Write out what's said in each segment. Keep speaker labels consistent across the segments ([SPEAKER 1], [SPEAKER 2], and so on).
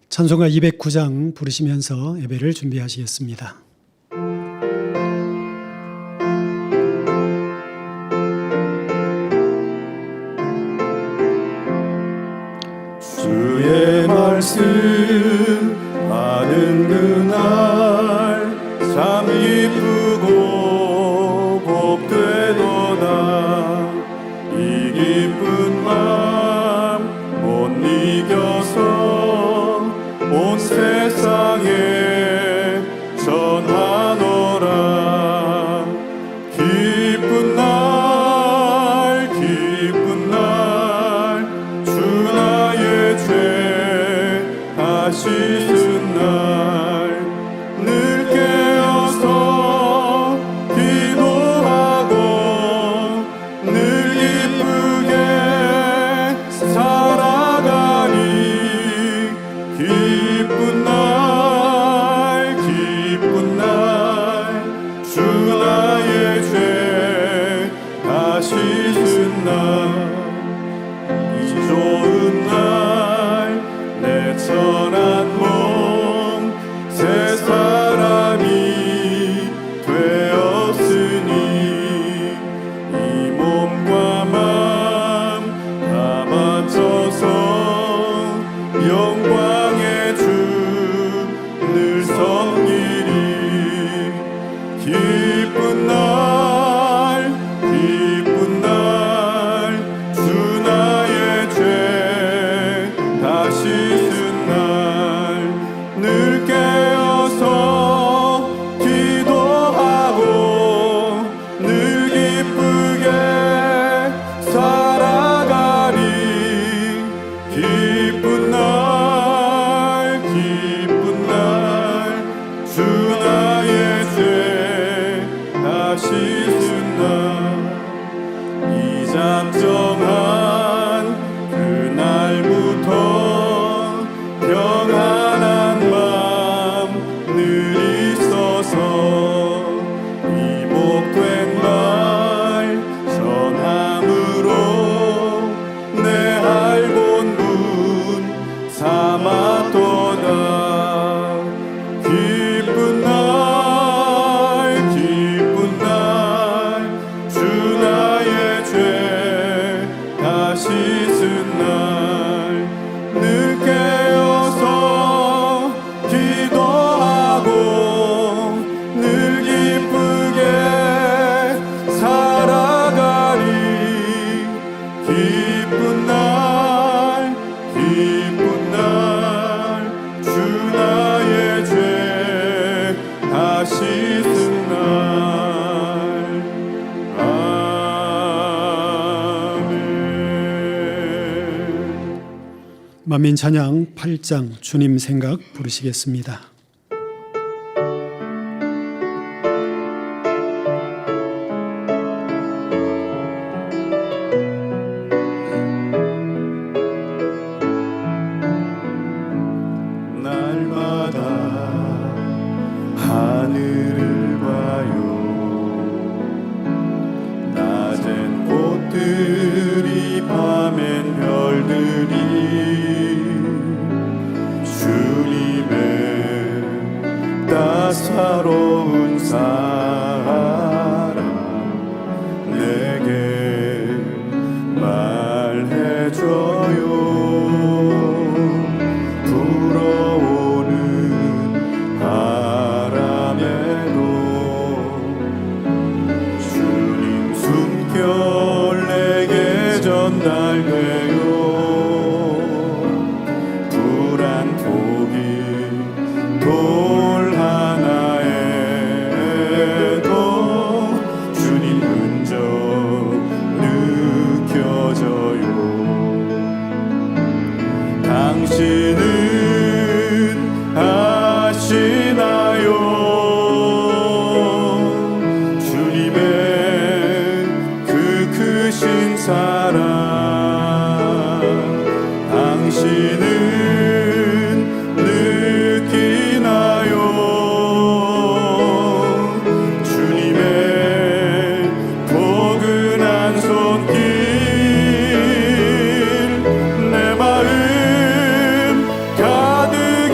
[SPEAKER 1] 찬송가 209장 부르시면서 예배를 준비하시겠습니다.
[SPEAKER 2] 주의 말씀 받은 그날 참 기쁘고 복되도다. 이 기쁜 마음 못 이겨서 온 세상에 전하노라. 기쁜 날 기쁜 날 주 나의 죄 다 씻은 날 늘 깨어서 기도하고 늘 기쁘게 살아가니. 기쁜 날 주 나의 죄 다 씻은 날 이 좋은 날 내 천한 몸 새 사람이 되었으니 이 몸과 맘 다 바쳐서 영광의 주 늘 섬기리. 기쁜 날 주 나의 죄 다 씻은 날 늘 깨어서 기도하고 늘 기쁘게 살아가리. 기쁜 날 주 나의 죄 다 씻은 날 이 작정한 그날부터 평안한 맘 늘 있어서 이 복된 말 전함으로 내 알본분 삼았도다. 기쁜 날 주 나의 죄 다 씻은 날 늘 깨어서 기도하고 늘 기쁘게 살아가리. 기쁜 날 주 나의 죄 다 씻은 날. 아멘.
[SPEAKER 1] 만민 찬양 8장 주님 생각 부르시겠습니다.
[SPEAKER 2] 날마다 하늘을 봐요. 낮엔 꽃들이 밤엔 별들이 주님의 따사로운 사랑 내게 말해줘요. 불어오는 바람에도 주님 숨결 내게 전달돼요. 불안 포기 돌 하나에도 주님 흔적 느껴져요. 당신은 아시나요? 주님의 그 크신 사랑. 당신은 느끼나요? 주님의 포근한 손길. 내 마음 가득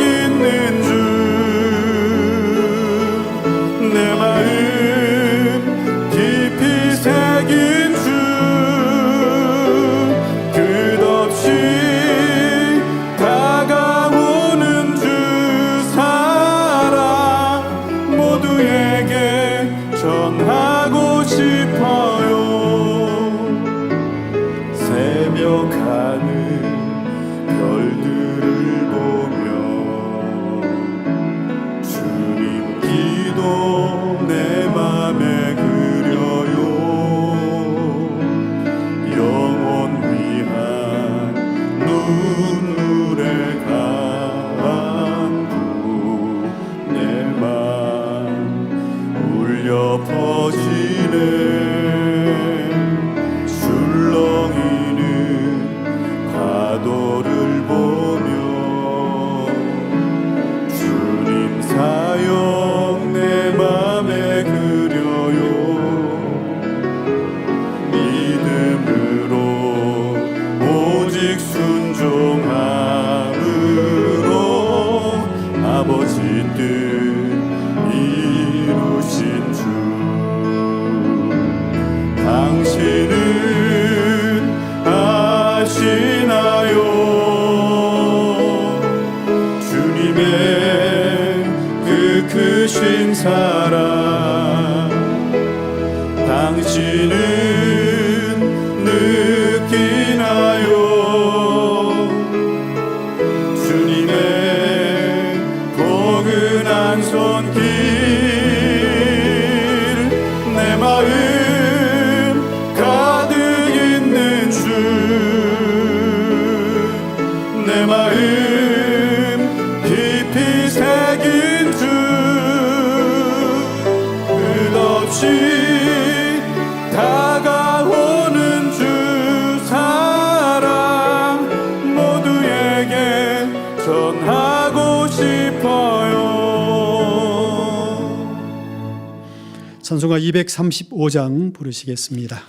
[SPEAKER 2] 사랑 당신은 느끼나요? 주님의 포근한 손길 내 마음 가득 있는 주 내 마음 깊이 새긴 주 끝없이 다가오는 주 사랑 모두에게 전하고 싶어요.
[SPEAKER 1] 찬송가 235장 부르시겠습니다.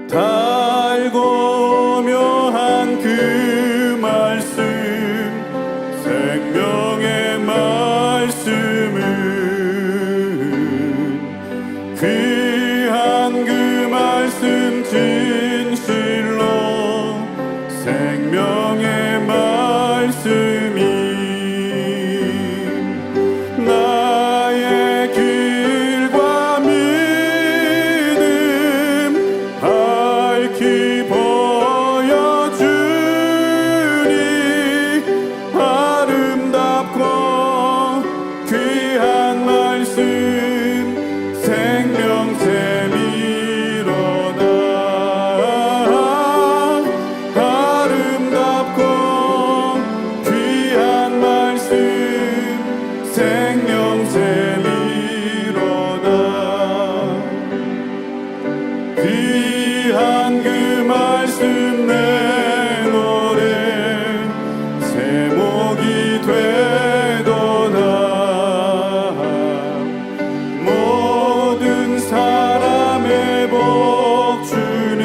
[SPEAKER 2] 달고 묘한 그 말씀 생명의 말씀은 귀한 그 말씀 진실로 생명의 말씀이 나의 길과 믿음 밝히 보여주니 아름답고 귀한 말씀 생명샘이로다. 아름답고 귀한 말씀 생명샘이로다. 귀한 그 말씀 내 노래 제목이 되도다. 모든 사람의 복 주는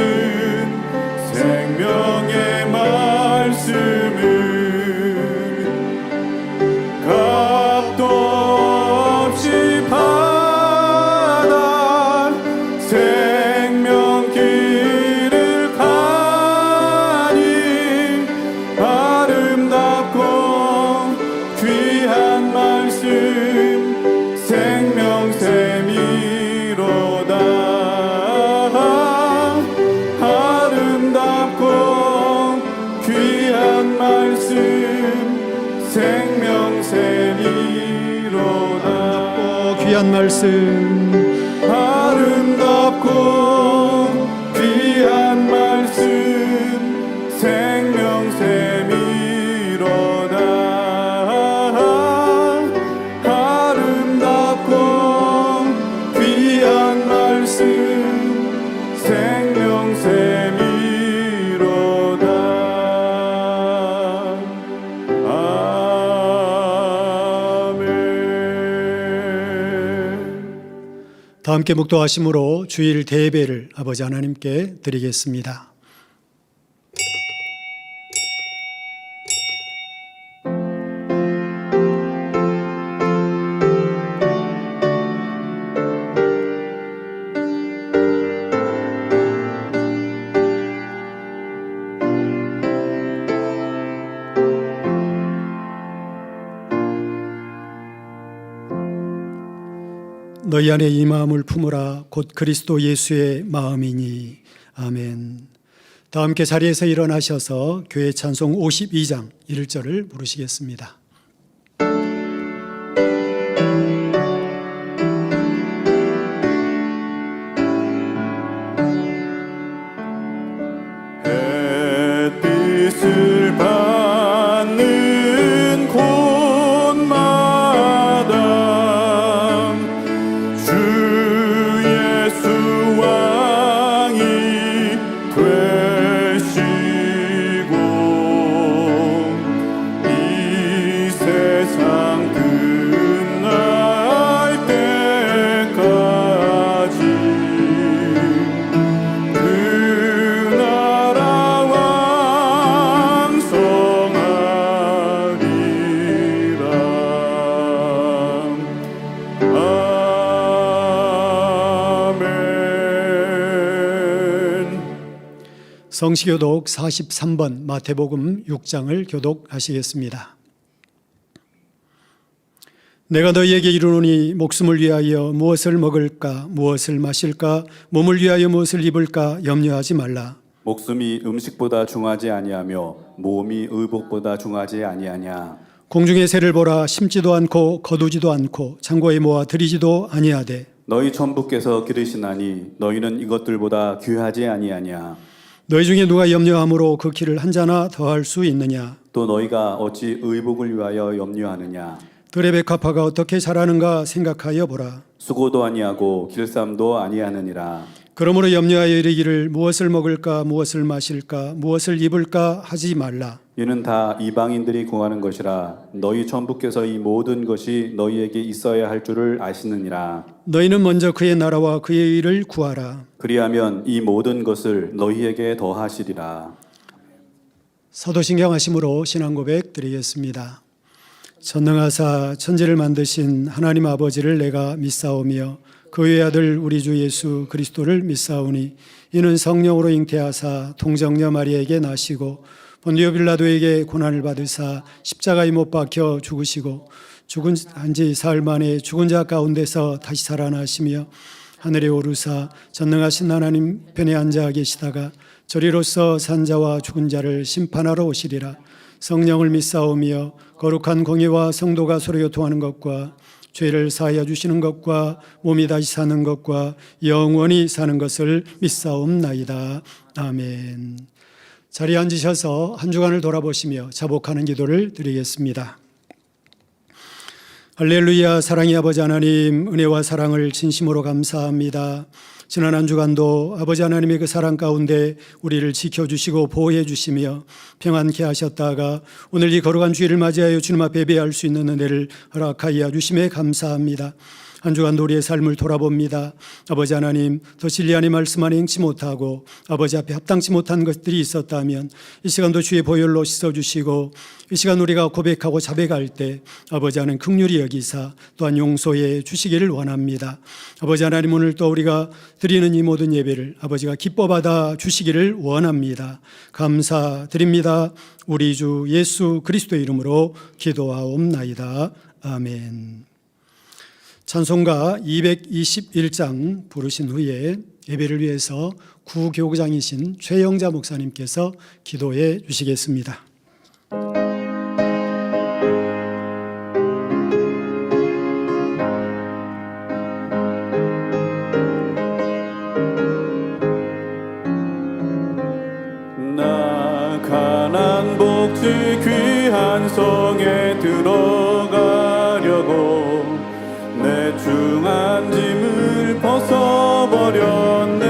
[SPEAKER 2] 생명의 말씀은 값도 없이 받아 생명길을 가니 아름답고 귀한 말씀 생명샘이로다. 아름답고 귀한 말씀 생명샘이로다.
[SPEAKER 1] 귀한 말씀
[SPEAKER 2] 아름답고 귀한 말씀 생명샘이로다. 아름답고 귀한 말씀 생명샘이로다.
[SPEAKER 1] 다 함께 묵도하심으로 주일 대예배를 아버지 하나님께 드리겠습니다. 너희 안에 이 마음을 품으라 곧 그리스도 예수의 마음이니. 아멘. 다 함께 자리에서 일어나셔서 교회 찬송 52장 1절을 부르시겠습니다.
[SPEAKER 2] 햇빛을 받는 곳마다 주 예수 왕이 되시고 이
[SPEAKER 1] 성시교독 43번 마태복음 6장을 교독하시겠습니다. 내가 너희에게 이르노니 목숨을 위하여 무엇을 먹을까 무엇을 마실까 몸을 위하여 무엇을 입을까 염려하지 말라.
[SPEAKER 3] 목숨이 음식보다 중하지 아니하며 몸이 의복보다 중하지 아니하냐.
[SPEAKER 1] 공중의 새를 보라. 심지도 않고 거두지도 않고 창고에 모아 들이지도 아니하되
[SPEAKER 3] 너희 천부께서 기르시나니 너희는 이것들보다 귀하지 아니하냐.
[SPEAKER 1] 너희 중에 누가 염려함으로 그 키를 한 자나 더할 수 있느냐.
[SPEAKER 3] 또 너희가 어찌 의복을 위하여 염려하느냐.
[SPEAKER 1] 들의 백합화가 어떻게 자라는가 생각하여 보라.
[SPEAKER 3] 수고도 아니하고 길쌈도 아니하느니라.
[SPEAKER 1] 그러므로 염려하여 이르기를 무엇을 먹을까 무엇을 마실까 무엇을 입을까 하지 말라.
[SPEAKER 3] 이는 다 이방인들이 구하는 것이라. 너희 천부께서 이 모든 것이 너희에게 있어야 할 줄을 아시느니라.
[SPEAKER 1] 너희는 먼저 그의 나라와 그의 의를 구하라.
[SPEAKER 3] 그리하면 이 모든 것을 너희에게 더하시리라.
[SPEAKER 1] 사도신경하심으로 신앙고백 드리겠습니다. 전능하사 천지를 만드신 하나님 아버지를 내가 믿사오며 그 외의 아들 우리 주 예수 그리스도를 믿사오니 이는 성령으로 잉태하사 동정녀 마리아에게 나시고 본디오 빌라도에게 고난을 받으사 십자가에 못 박혀 죽으시고 죽은 한지 사흘 만에 죽은 자 가운데서 다시 살아나시며 하늘에 오르사 전능하신 하나님 편에 앉아 계시다가 저리로서 산자와 죽은 자를 심판하러 오시리라. 성령을 믿사오며 거룩한 공의와 성도가 서로 교통하는 것과 죄를 사하여 주시는 것과 몸이 다시 사는 것과 영원히 사는 것을 믿사옵나이다. 아멘. 자리에 앉으셔서 한 주간을 돌아보시며 자복하는 기도를 드리겠습니다. 할렐루야. 사랑의 아버지 하나님, 은혜와 사랑을 진심으로 감사합니다. 지난 한 주간도 아버지 하나님의 그 사랑 가운데 우리를 지켜주시고 보호해 주시며 평안케 하셨다가 오늘 이 거룩한 주일을 맞이하여 주님 앞에 예배할 수 있는 은혜를 허락하여 주심에 감사합니다. 한 주간도 우리의 삶을 돌아봅니다. 아버지 하나님, 더 진리안의 말씀 안에 행치 못하고 아버지 앞에 합당치 못한 것들이 있었다면 이 시간도 주의 보혈로 씻어주시고 이 시간 우리가 고백하고 자백할 때 아버지 하나님 긍휼히 여기사 또한 용서해 주시기를 원합니다. 아버지 하나님, 오늘 또 우리가 드리는 이 모든 예배를 아버지가 기뻐 받아 주시기를 원합니다. 감사드립니다. 우리 주 예수 그리스도의 이름으로 기도하옵나이다. 아멘. 찬송가 221장 부르신 후에 예배를 위해서 구교구장이신 최영자 목사님께서 기도해 주시겠습니다.
[SPEAKER 2] 나 가난 복지 귀한 성에 들어가려고 내 중한 짐을 벗어버렸네.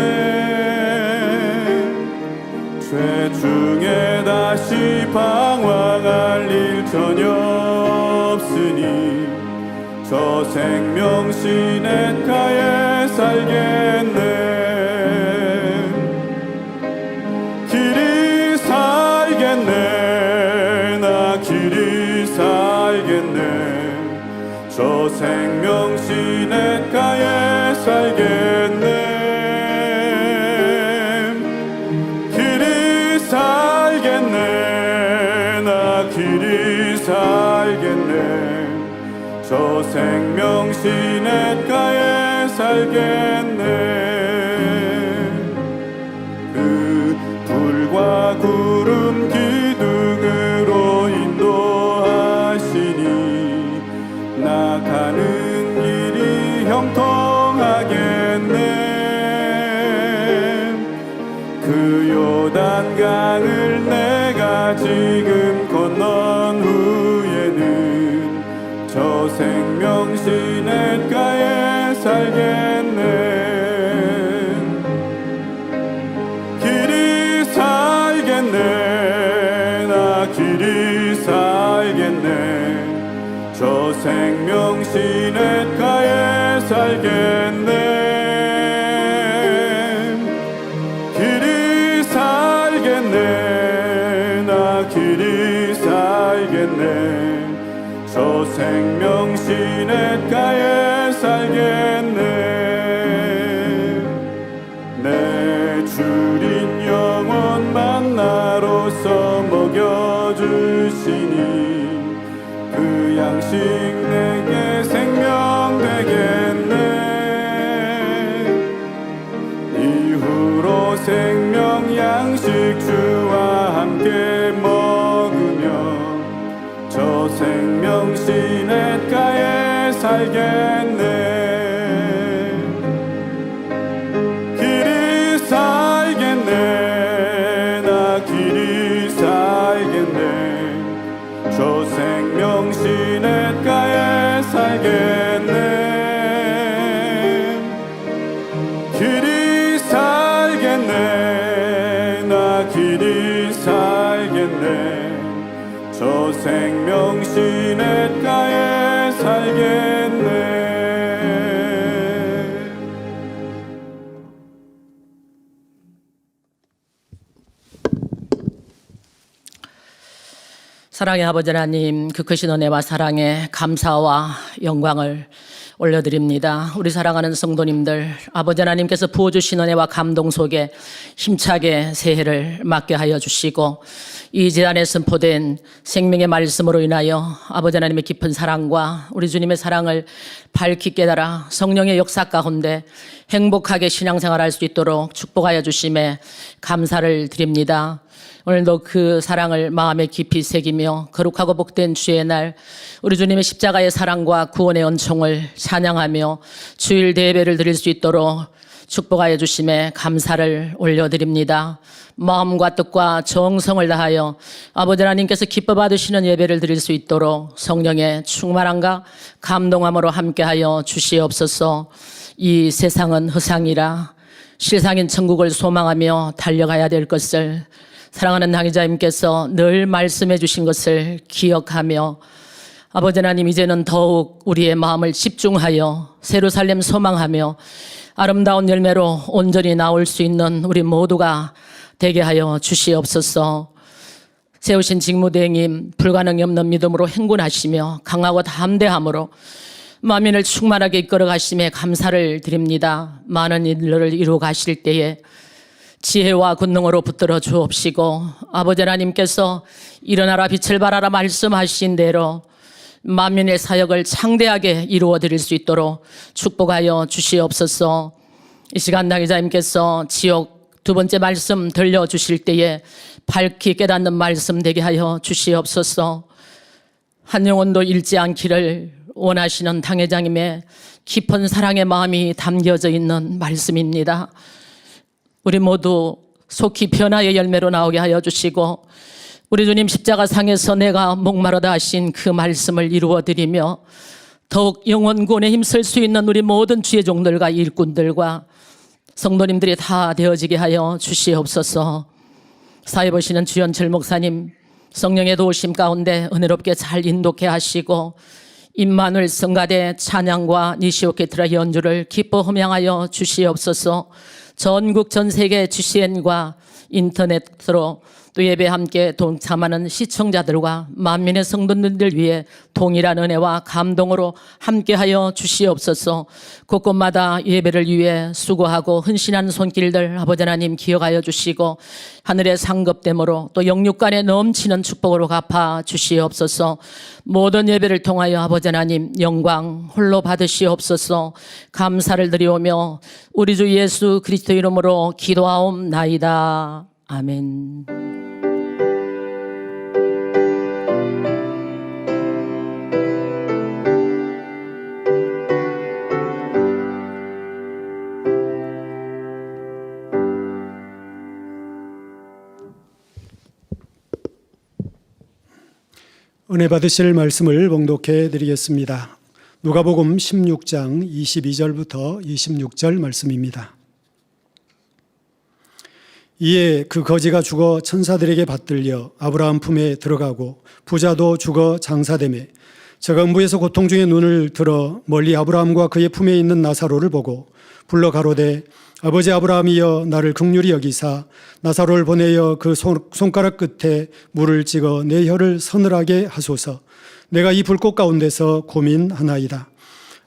[SPEAKER 2] 죄 중에 다시 방황할 일 전혀 없으니 저 생명 시냇가에 살겠네. 길이 살겠네. 나 길이 살겠네. 저 생명 시냇가에 살겠네. 길이 살겠네. 나 길이 살겠네. 저 생명 시냇가에 살겠네. 그 불과 구름 기둥으로 인도하시니 나 가는 길이 형통하겠네. 그 요단강을 내가 지금 건넌 후에는 저 생명 시냇가에 살겠네. 길이 살겠네. 나 길이 살겠네. 저 생명 시냇가에 살겠네. 길이 살겠네. 나 길이 살겠네. 저 생명 시냇가에 살겠네. 내 주린 영원 내게 생명 되겠네. 이후로 생명 양식 주와 함께 먹으며 저 생명 시냇가에 살겠네. 길이 살겠네. 나 길이 살겠네. 저 생명 시냇가에 살겠네. 길이 살겠네. 나 길이 살겠네. 저 생명 시냇가에 살겠네.
[SPEAKER 4] 사랑의 아버지 하나님, 그 크신 은혜와 사랑에 감사와 영광을 올려드립니다. 우리 사랑하는 성도님들, 아버지 하나님께서 부어주신 은혜와 감동 속에 힘차게 새해를 맞게 하여 주시고, 이 재단에 선포된 생명의 말씀으로 인하여 아버지 하나님의 깊은 사랑과 우리 주님의 사랑을 밝히 깨달아 성령의 역사 가운데 행복하게 신앙생활할 수 있도록 축복하여 주심에 감사를 드립니다. 오늘도 그 사랑을 마음에 깊이 새기며 거룩하고 복된 주의 날 우리 주님의 십자가의 사랑과 구원의恩寵을 찬양하며 주일 예배를 드릴 수 있도록 축복하여 주심에 감사를 올려드립니다. 마음과 뜻과 정성을 다하여 아버지 하나님께서 기뻐 받으시는 예배를 드릴 수 있도록 성령의 충만함과 감동함으로 함께하여 주시옵소서. 이 세상은 허상이라 실상인 천국을 소망하며 달려가야 될 것을 사랑하는 당의자님께서 늘 말씀해 주신 것을 기억하며 아버지 하나님, 이제는 더욱 우리의 마음을 집중하여 새로 살림 소망하며 아름다운 열매로 온전히 나올 수 있는 우리 모두가 되게 하여 주시옵소서. 세우신 직무대행님, 불가능이 없는 믿음으로 행군하시며 강하고 담대함으로 만민을 충만하게 이끌어 가심에 감사를 드립니다. 많은 일들을 이루어 가실 때에 지혜와 권능으로 붙들어 주옵시고, 아버지 하나님께서 일어나라 빛을 발하라 말씀하신 대로 만민의 사역을 창대하게 이루어 드릴 수 있도록 축복하여 주시옵소서. 이 시간 당의자님께서 지옥 두 번째 말씀 들려주실 때에 밝히 깨닫는 말씀 되게 하여 주시옵소서. 한 영혼도 잃지 않기를 원하시는 당회장님의 깊은 사랑의 마음이 담겨져 있는 말씀입니다. 우리 모두 속히 변화의 열매로 나오게 하여 주시고, 우리 주님 십자가 상에서 내가 목마르다 하신 그 말씀을 이루어드리며 더욱 영원 구원에 힘쓸 수 있는 우리 모든 주의 종들과 일꾼들과 성도님들이 다 되어지게 하여 주시옵소서. 사회 보시는 주연철 목사님, 성령의 도우심 가운데 은혜롭게 잘 인도케 하시고 임마누엘 성가대 찬양과 니시오케트라 연주를 기뻐 흠양하여 주시옵소서. 전국 전 세계 GCN과 인터넷으로 또 예배 함께 동참하는 시청자들과 만민의 성도님들 위해 동일한 은혜와 감동으로 함께하여 주시옵소서. 곳곳마다 예배를 위해 수고하고 헌신한 손길들 아버지 하나님 기억하여 주시고 하늘의 상급됨으로 또 영육간에 넘치는 축복으로 갚아 주시옵소서. 모든 예배를 통하여 아버지 하나님 영광 홀로 받으시옵소서. 감사를 드리오며 우리 주 예수 그리스도 이름으로 기도하옵나이다. 아멘.
[SPEAKER 1] 은혜 받으실 말씀을 봉독해 드리겠습니다. 누가복음 16장 22절부터 26절 말씀입니다. 이에 그 거지가 죽어 천사들에게 받들려 아브라함 품에 들어가고 부자도 죽어 장사되매 저가 음부에서 고통 중에 눈을 들어 멀리 아브라함과 그의 품에 있는 나사로를 보고 불러 가로되 아버지 아브라함이여 나를 긍휼히 여기사 나사로를 보내어 그 손가락 끝에 물을 찍어 내 혀를 서늘하게 하소서. 내가 이 불꽃 가운데서 고민하나이다.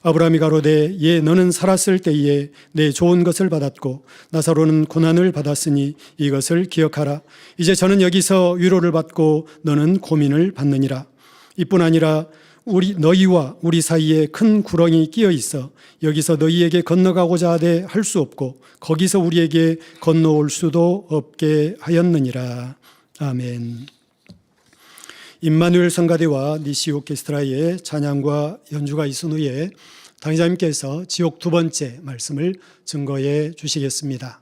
[SPEAKER 1] 아브라함이 가로되 예 너는 살았을 때에 내 좋은 것을 받았고 나사로는 고난을 받았으니 이것을 기억하라. 이제 저는 여기서 위로를 받고 너는 고민을 받느니라. 이뿐 아니라 너희와 우리 사이에 큰 구렁이 끼어 있어 여기서 너희에게 건너가고자 하되 할 수 없고 거기서 우리에게 건너올 수도 없게 하였느니라. 아멘. 임마누엘 성가대와 니시 오케스트라의 찬양과 연주가 있은 후에 당회장님께서 지옥 두 번째 말씀을 증거해 주시겠습니다.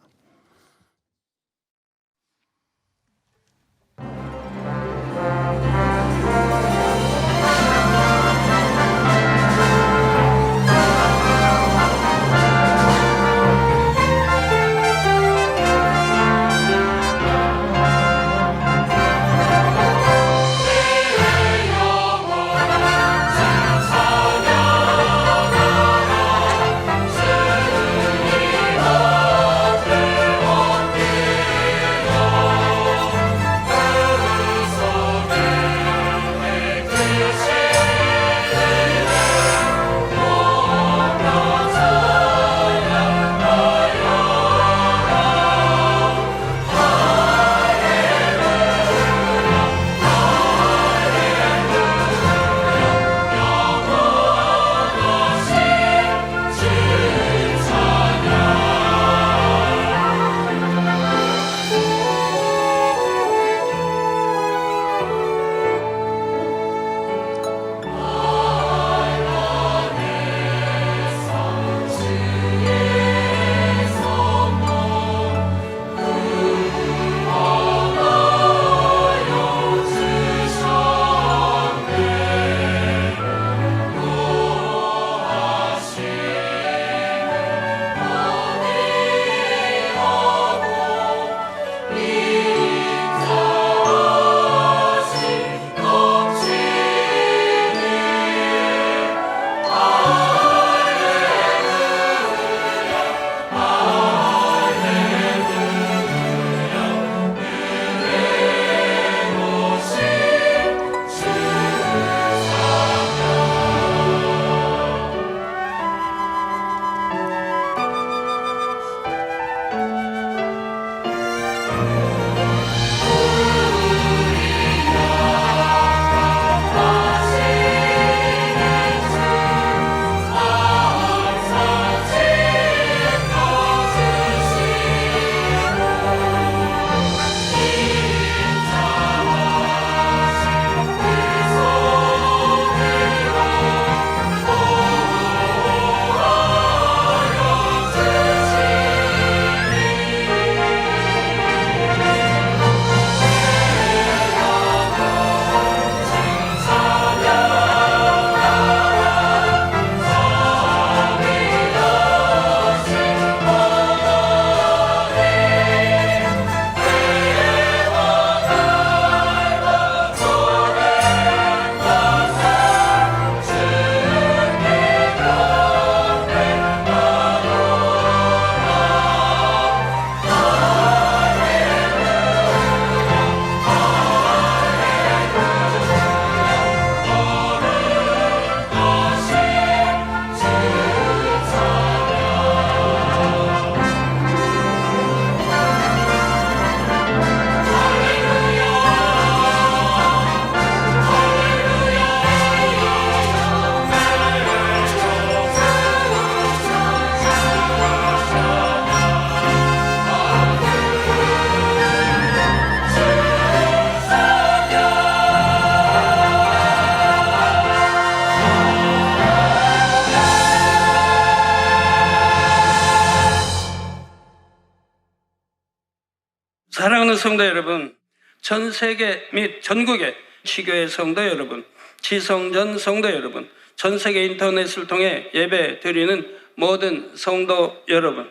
[SPEAKER 5] 사랑하는 성도 여러분, 전 세계 및 전국의 지교회 성도 여러분, 지성전 성도 여러분, 전 세계 인터넷을 통해 예배 드리는 모든 성도 여러분,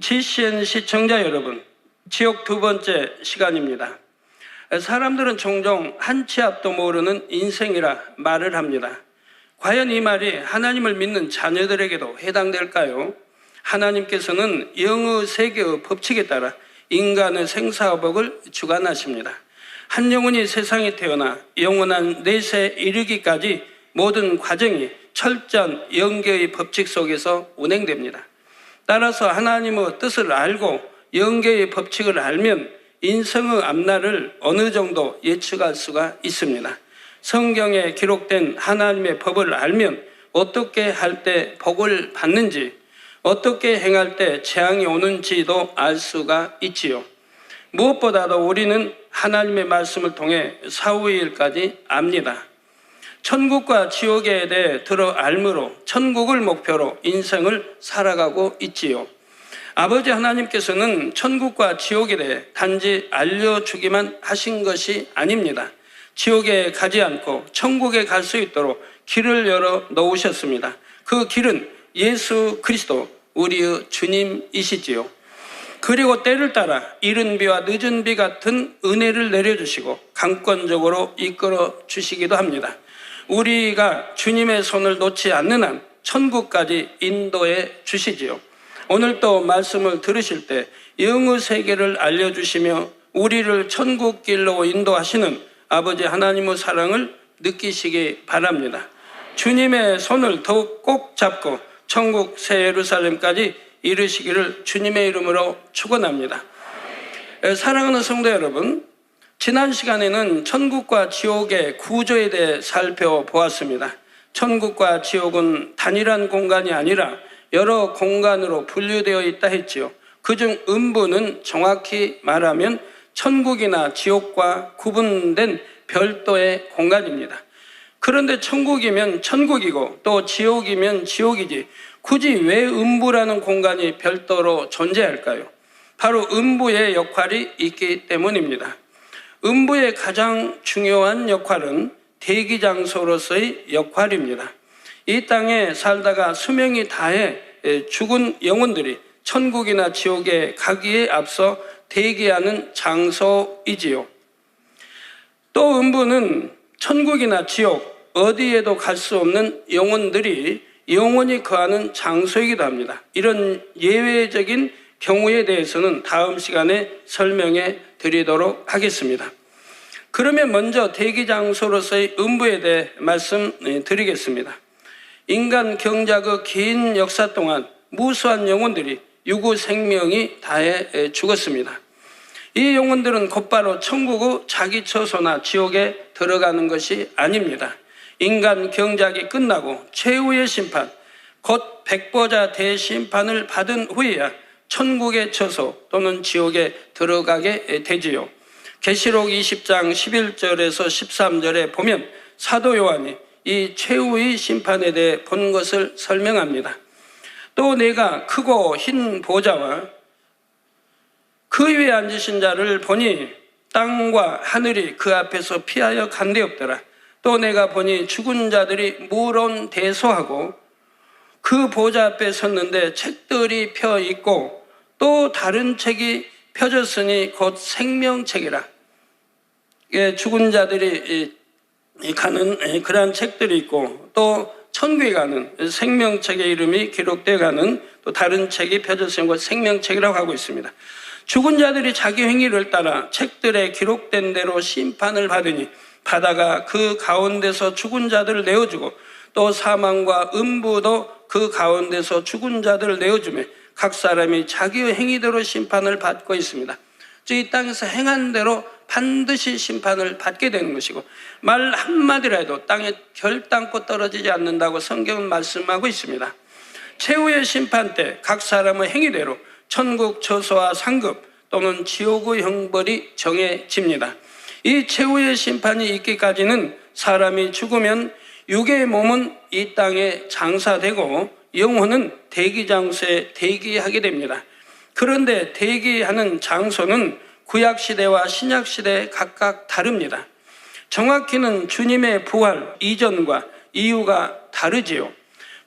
[SPEAKER 5] GCN 시청자 여러분, 지옥 두 번째 시간입니다. 사람들은 종종 한 치 앞도 모르는 인생이라 말을 합니다. 과연 이 말이 하나님을 믿는 자녀들에게도 해당될까요? 하나님께서는 영의 세계의 법칙에 따라 인간의 생사화복을 주관하십니다. 한 영혼이 세상에 태어나 영원한 내세에 이르기까지 모든 과정이 철저한 영계의 법칙 속에서 운행됩니다. 따라서 하나님의 뜻을 알고 영계의 법칙을 알면 인생의 앞날을 어느 정도 예측할 수가 있습니다. 성경에 기록된 하나님의 법을 알면 어떻게 할 때 복을 받는지, 어떻게 행할 때 재앙이 오는지도 알 수가 있지요. 무엇보다도 우리는 하나님의 말씀을 통해 사후의 일까지 압니다. 천국과 지옥에 대해 들어 알므로 천국을 목표로 인생을 살아가고 있지요. 아버지 하나님께서는 천국과 지옥에 대해 단지 알려주기만 하신 것이 아닙니다. 지옥에 가지 않고 천국에 갈 수 있도록 길을 열어 놓으셨습니다. 그 길은 예수 그리스도 우리의 주님이시지요. 그리고 때를 따라 이른 비와 늦은 비 같은 은혜를 내려주시고 강권적으로 이끌어 주시기도 합니다. 우리가 주님의 손을 놓지 않는 한 천국까지 인도해 주시지요. 오늘 또 말씀을 들으실 때 영의 세계를 알려주시며 우리를 천국 길로 인도하시는 아버지 하나님의 사랑을 느끼시기 바랍니다. 주님의 손을 더욱 꼭 잡고 천국 새 예루살렘까지 이르시기를 주님의 이름으로 축원합니다. 사랑하는 성도 여러분, 지난 시간에는 천국과 지옥의 구조에 대해 살펴보았습니다. 천국과 지옥은 단일한 공간이 아니라 여러 공간으로 분류되어 있다 했지요. 그중 음부는 정확히 말하면 천국이나 지옥과 구분된 별도의 공간입니다. 그런데 천국이면 천국이고 또 지옥이면 지옥이지 굳이 왜 음부라는 공간이 별도로 존재할까요? 바로 음부의 역할이 있기 때문입니다. 음부의 가장 중요한 역할은 대기장소로서의 역할입니다. 이 땅에 살다가 수명이 다해 죽은 영혼들이 천국이나 지옥에 가기에 앞서 대기하는 장소이지요. 또 음부는 천국이나 지옥 어디에도 갈 수 없는 영혼들이 영원히 거하는 장소이기도 합니다. 이런 예외적인 경우에 대해서는 다음 시간에 설명해 드리도록 하겠습니다. 그러면 먼저 대기장소로서의 음부에 대해 말씀드리겠습니다. 인간 경작의 긴 역사 동안 무수한 영혼들이 유구 생명이 다해 죽었습니다. 이 영혼들은 곧바로 천국의 자기 처소나 지옥에 들어가는 것이 아닙니다. 인간 경작이 끝나고 최후의 심판, 곧 백보자 대심판을 받은 후에야 천국의 처소 또는 지옥에 들어가게 되지요. 계시록 20장 11절에서 13절에 보면 사도 요한이 이 최후의 심판에 대해 본 것을 설명합니다. 또 내가 크고 흰 보좌와 그 위에 앉으신 자를 보니 땅과 하늘이 그 앞에서 피하여 간데없더라. 또 내가 보니 죽은 자들이 물론대소하고 그 보좌 앞에 섰는데 책들이 펴 있고 또 다른 책이 펴졌으니 곧 생명책이라. 죽은 자들이 가는 그러한 책들이 있고 또 천국에 가는 생명책의 이름이 기록되어 가는 또 다른 책이 펴졌으니 곧 생명책이라고 하고 있습니다. 죽은 자들이 자기 행위를 따라 책들에 기록된 대로 심판을 받으니 바다가 그 가운데서 죽은 자들을 내어주고 또 사망과 음부도 그 가운데서 죽은 자들을 내어주며 각 사람이 자기의 행위대로 심판을 받고 있습니다. 즉 이 땅에서 행한 대로 반드시 심판을 받게 되는 것이고 말 한마디라 해도 땅에 결단코 떨어지지 않는다고 성경은 말씀하고 있습니다. 최후의 심판 때 각 사람의 행위대로 천국 처소와 상급 또는 지옥의 형벌이 정해집니다. 이 최후의 심판이 있기까지는 사람이 죽으면 육의 몸은 이 땅에 장사되고 영혼은 대기장소에 대기하게 됩니다. 그런데 대기하는 장소는 구약시대와 신약시대 각각 다릅니다. 정확히는 주님의 부활 이전과 이후가 다르지요.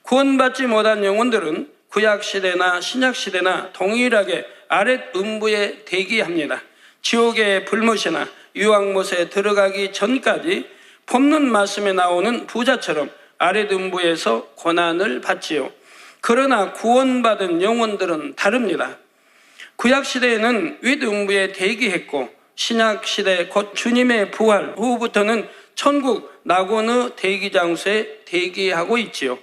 [SPEAKER 5] 구원받지 못한 영혼들은 구약시대나 신약시대나 동일하게 아랫 음부에 대기합니다. 지옥의 불못이나 유황못에 들어가기 전까지 법론 말씀에 나오는 부자처럼 아랫 음부에서 고난을 받지요. 그러나 구원받은 영혼들은 다릅니다. 구약시대에는 윗음부에 대기했고 신약시대 곧 주님의 부활 후부터는 천국 낙원의 대기장소에 대기하고 있지요.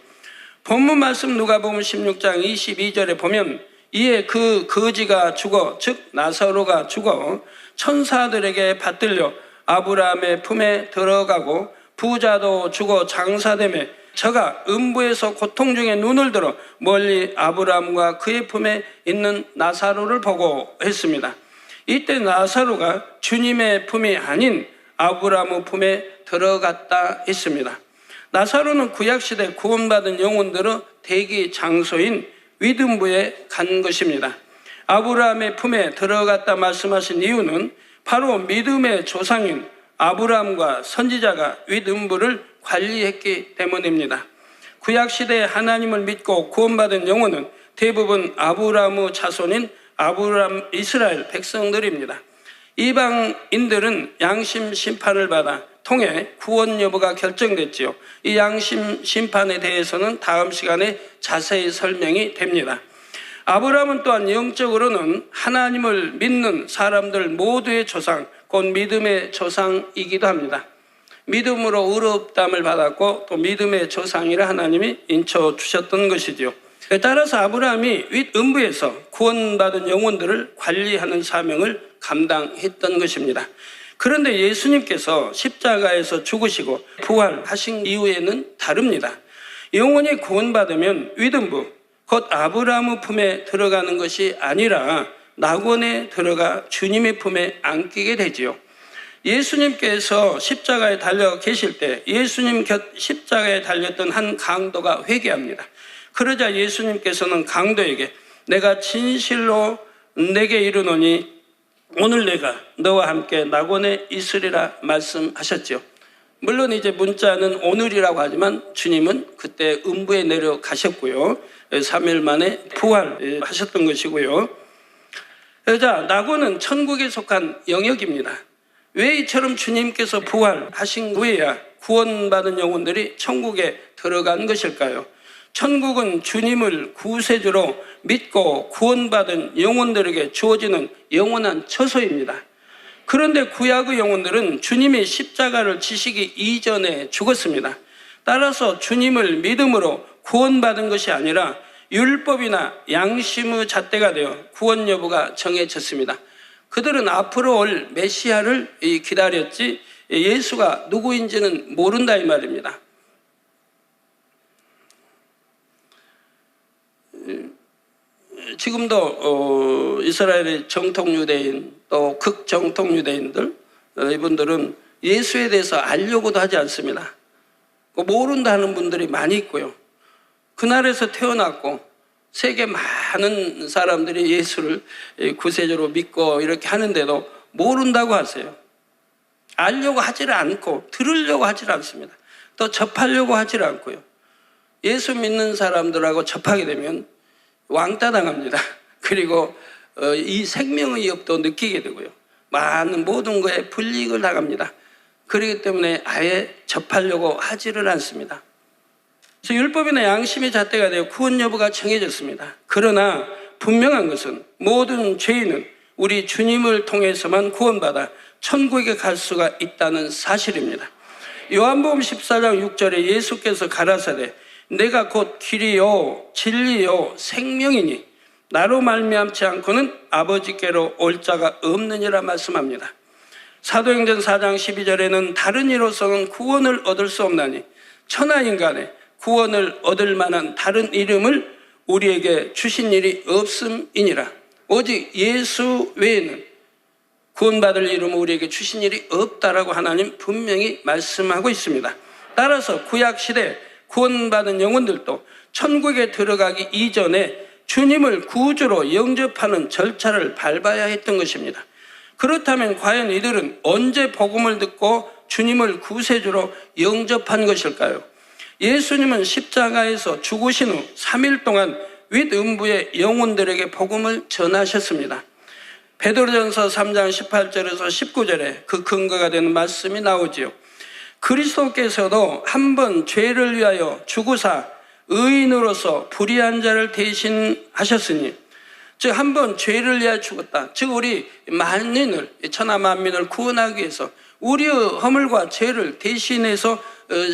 [SPEAKER 5] 본문 말씀 누가복음 16장 22절에 보면 이에 그 거지가 죽어 즉 나사로가 죽어 천사들에게 받들려 아브라함의 품에 들어가고 부자도 죽어 장사되매 저가 음부에서 고통 중에 눈을 들어 멀리 아브라함과 그의 품에 있는 나사로를 보고 했습니다. 이때 나사로가 주님의 품이 아닌 아브라함의 품에 들어갔다 했습니다. 나사로는 구약시대 구원받은 영혼들의 대기 장소인 위든부에 간 것입니다. 아브라함의 품에 들어갔다 말씀하신 이유는 바로 믿음의 조상인 아브라함과 선지자가 위든부를 관리했기 때문입니다. 구약시대에 하나님을 믿고 구원받은 영혼은 대부분 아브라함의 자손인 아브라함 이스라엘 백성들입니다. 이방인들은 양심 심판을 받아 통해 구원 여부가 결정됐지요. 이 양심 심판에 대해서는 다음 시간에 자세히 설명이 됩니다. 아브라함은 또한 영적으로는 하나님을 믿는 사람들 모두의 조상, 곧 믿음의 조상이기도 합니다. 믿음으로 의롭다함을 받았고 또 믿음의 조상이라 하나님이 인쳐주셨던 것이지요. 따라서 아브라함이 윗음부에서 구원받은 영혼들을 관리하는 사명을 감당했던 것입니다. 그런데 예수님께서 십자가에서 죽으시고 부활하신 이후에는 다릅니다. 영혼이 구원받으면 윗음부, 곧 아브라함의 품에 들어가는 것이 아니라 낙원에 들어가 주님의 품에 안기게 되지요. 예수님께서 십자가에 달려 계실 때 예수님 곁 십자가에 달렸던 한 강도가 회개합니다. 그러자 예수님께서는 강도에게 내가 진실로 내게 이르노니 오늘 내가 너와 함께 낙원에 있으리라 말씀하셨죠. 물론 이제 문자는 오늘이라고 하지만 주님은 그때 음부에 내려가셨고요. 3일 만에 부활하셨던 것이고요. 자, 낙원은 천국에 속한 영역입니다. 왜 이처럼 주님께서 부활하신 후에야 구원받은 영혼들이 천국에 들어간 것일까요? 천국은 주님을 구세주로 믿고 구원받은 영혼들에게 주어지는 영원한 처소입니다. 그런데 구약의 영혼들은 주님의 십자가를 지시기 이전에 죽었습니다. 따라서 주님을 믿음으로 구원받은 것이 아니라 율법이나 양심의 잣대가 되어 구원 여부가 정해졌습니다. 그들은 앞으로 올 메시아를 기다렸지 예수가 누구인지는 모른다 이 말입니다. 지금도 이스라엘의 정통 유대인 또 극정통 유대인들 이분들은 예수에 대해서 알려고도 하지 않습니다. 모른다 하는 분들이 많이 있고요. 그날에서 태어났고 세계 많은 사람들이 예수를 구세주로 믿고 이렇게 하는데도 모른다고 하세요. 알려고 하지를 않고 들으려고 하지를 않습니다. 또 접하려고 하지를 않고요. 예수 믿는 사람들하고 접하게 되면 왕따 당합니다. 그리고 이 생명의 위협도 느끼게 되고요. 많은 모든 거에 불이익을 당합니다. 그렇기 때문에 아예 접하려고 하지를 않습니다. 그래서 율법이나 양심의 잣대가 되어 구원 여부가 정해졌습니다. 그러나 분명한 것은 모든 죄인은 우리 주님을 통해서만 구원받아 천국에 갈 수가 있다는 사실입니다. 요한복음 14장 6절에 예수께서 가라사대 내가 곧 길이요 진리요 생명이니 나로 말미암지 않고는 아버지께로 올 자가 없느니라 말씀합니다. 사도행전 4장 12절에는 다른 이로서는 구원을 얻을 수 없나니 천하인간의 구원을 얻을 만한 다른 이름을 우리에게 주신 일이 없음이니라. 오직 예수 외에는 구원받을 이름을 우리에게 주신 일이 없다라고 하나님 분명히 말씀하고 있습니다. 따라서 구약시대 구원받은 영혼들도 천국에 들어가기 이전에 주님을 구주로 영접하는 절차를 밟아야 했던 것입니다. 그렇다면 과연 이들은 언제 복음을 듣고 주님을 구세주로 영접한 것일까요? 예수님은 십자가에서 죽으신 후 3일 동안 윗음부의 영혼들에게 복음을 전하셨습니다. 베드로전서 3장 18절에서 19절에 그 근거가 되는 말씀이 나오지요. 그리스도께서도 한 번 죄를 위하여 죽으사 의인으로서 불의한 자를 대신하셨으니 즉 한 번 죄를 위하여 죽었다. 즉 우리 만인을 천하 만민을 구원하기 위해서 우리의 허물과 죄를 대신해서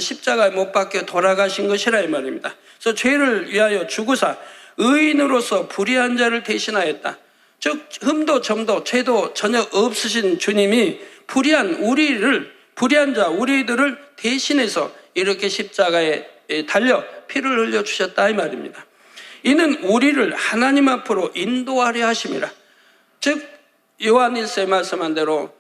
[SPEAKER 5] 십자가에 못 박혀 돌아가신 것이라 이 말입니다. 그래서 죄를 위하여 죽으사 의인으로서 불의한 자를 대신하였다. 즉 흠도 점도 죄도 전혀 없으신 주님이 불의한 자 우리들을 대신해서 이렇게 십자가에 달려 피를 흘려 주셨다 이 말입니다. 이는 우리를 하나님 앞으로 인도하려 하심이라. 즉 요한일서에 말씀한 대로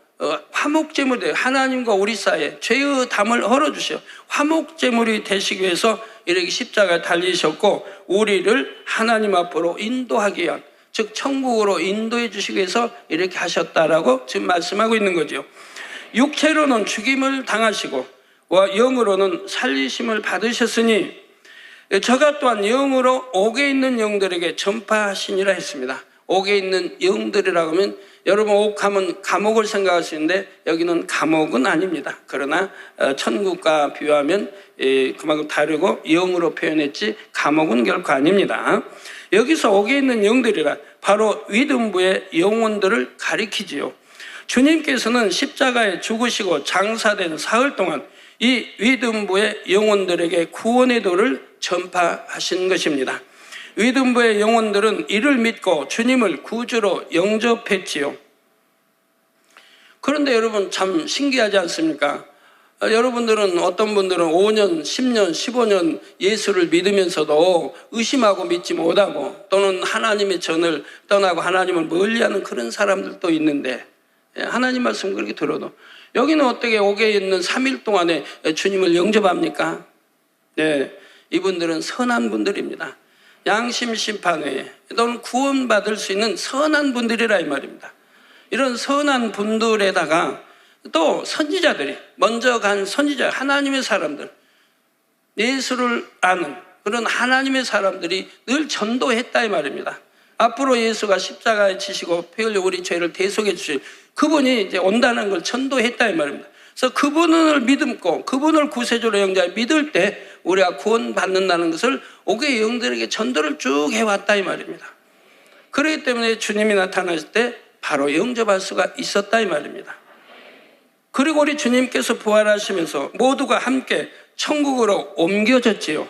[SPEAKER 5] 화목제물이 하나님과 우리 사이에 죄의 담을 헐어주시어 화목제물이 되시기 위해서 이렇게 십자가에 달리셨고 우리를 하나님 앞으로 인도하기 위한, 즉 천국으로 인도해 주시기 위해서 이렇게 하셨다라고 지금 말씀하고 있는 거죠. 육체로는 죽임을 당하시고 영으로는 살리심을 받으셨으니 저가 또한 영으로 옥에 있는 영들에게 전파하시니라 했습니다. 옥에 있는 영들이라고 하면 여러분 옥하면 감옥을 생각하시는데 여기는 감옥은 아닙니다. 그러나 천국과 비유하면 그만큼 다르고 영으로 표현했지 감옥은 결코 아닙니다. 여기서 옥에 있는 영들이라 바로 위등부의 영혼들을 가리키지요. 주님께서는 십자가에 죽으시고 장사된 사흘 동안 이 위등부의 영혼들에게 구원의 도를 전파하신 것입니다. 위등부의 영혼들은 이를 믿고 주님을 구주로 영접했지요. 그런데 여러분 참 신기하지 않습니까? 여러분들은 어떤 분들은 5년, 10년, 15년 예수를 믿으면서도 의심하고 믿지 못하고 또는 하나님의 전을 떠나고 하나님을 멀리하는 그런 사람들도 있는데 하나님 말씀 그렇게 들어도 여기는 어떻게 옥에 있는 3일 동안에 주님을 영접합니까? 네, 이분들은 선한 분들입니다. 양심 심판회에 또는 구원받을 수 있는 선한 분들이라 이 말입니다. 이런 선한 분들에다가 또 선지자들이 먼저 간 선지자 하나님의 사람들, 예수를 아는 그런 하나님의 사람들이 늘 전도했다 이 말입니다. 앞으로 예수가 십자가에 지시고 피 흘려 우리 죄를 대속해 주실 그분이 이제 온다는 걸 전도했다 이 말입니다. 그래서 그분을 믿음고 그분을 구세주로 영접해 믿을 때 우리가 구원받는다는 것을 옥의 영들에게 전도를 쭉 해왔다 이 말입니다. 그렇기 때문에 주님이 나타나실 때 바로 영접할 수가 있었다 이 말입니다. 그리고 우리 주님께서 부활하시면서 모두가 함께 천국으로 옮겨졌지요.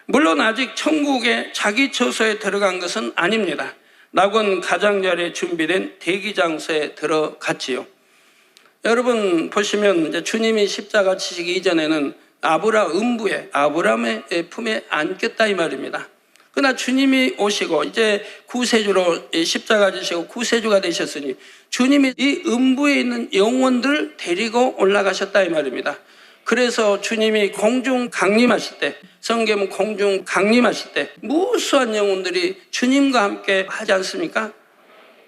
[SPEAKER 5] 물론 아직 천국에 자기 처소에 들어간 것은 아닙니다. 낙원 가장자리에 준비된 대기장소에 들어갔지요. 여러분 보시면 이제 주님이 십자가 지시기 이전에는 아브라함의 품에 안겼다 이 말입니다. 그러나 주님이 오시고 이제 구세주로 십자가 지시고 구세주가 되셨으니 주님이 이 음부에 있는 영혼들을 데리고 올라가셨다 이 말입니다. 그래서 주님이 공중 강림하실 때, 성경은 공중 강림하실 때 무수한 영혼들이 주님과 함께 하지 않습니까?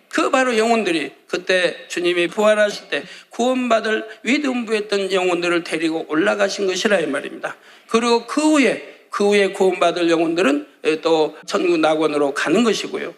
[SPEAKER 5] 그 바로 영혼들이 그때 주님이 부활하실 때 구원받을 위등부에 있던 영혼들을 데리고 올라가신 것이라 이 말입니다. 그리고 그 후에 구원받을 영혼들은 또 천국 낙원으로 가는 것이고요.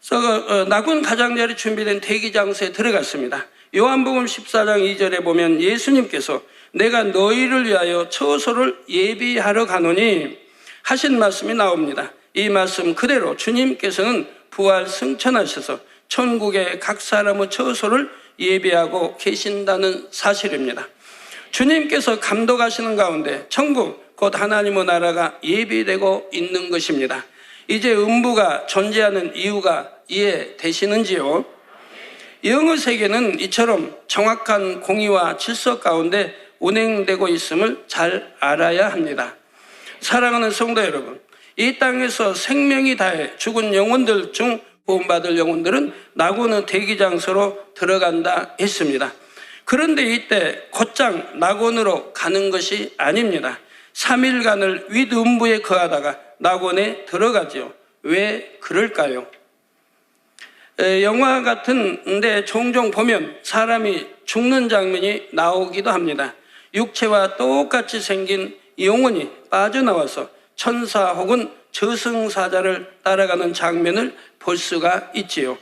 [SPEAKER 5] 그래서 낙원 가장자리 준비된 대기장소에 들어갔습니다. 요한복음 14장 2절에 보면 예수님께서 내가 너희를 위하여 처소를 예비하러 가노니 하신 말씀이 나옵니다. 이 말씀 그대로 주님께서는 부활 승천하셔서 천국의 각 사람의 처소를 예비하고 계신다는 사실입니다. 주님께서 감독하시는 가운데 천국 곧 하나님의 나라가 예비되고 있는 것입니다. 이제 음부가 존재하는 이유가 이해되시는지요? 영의 세계는 이처럼 정확한 공의와 질서 가운데 운행되고 있음을 잘 알아야 합니다. 사랑하는 성도 여러분, 이 땅에서 생명이 다해 죽은 영혼들 중 구원받을 영혼들은 낙원의 대기장소로 들어간다 했습니다. 그런데 이때 곧장 낙원으로 가는 것이 아닙니다. 3일간을 윗음부에 거하다가 낙원에 들어가지요. 왜 그럴까요? 영화 같은데 종종 보면 사람이 죽는 장면이 나오기도 합니다. 육체와 똑같이 생긴 영혼이 빠져나와서 천사 혹은 저승사자를 따라가는 장면을 볼 수가 있지요.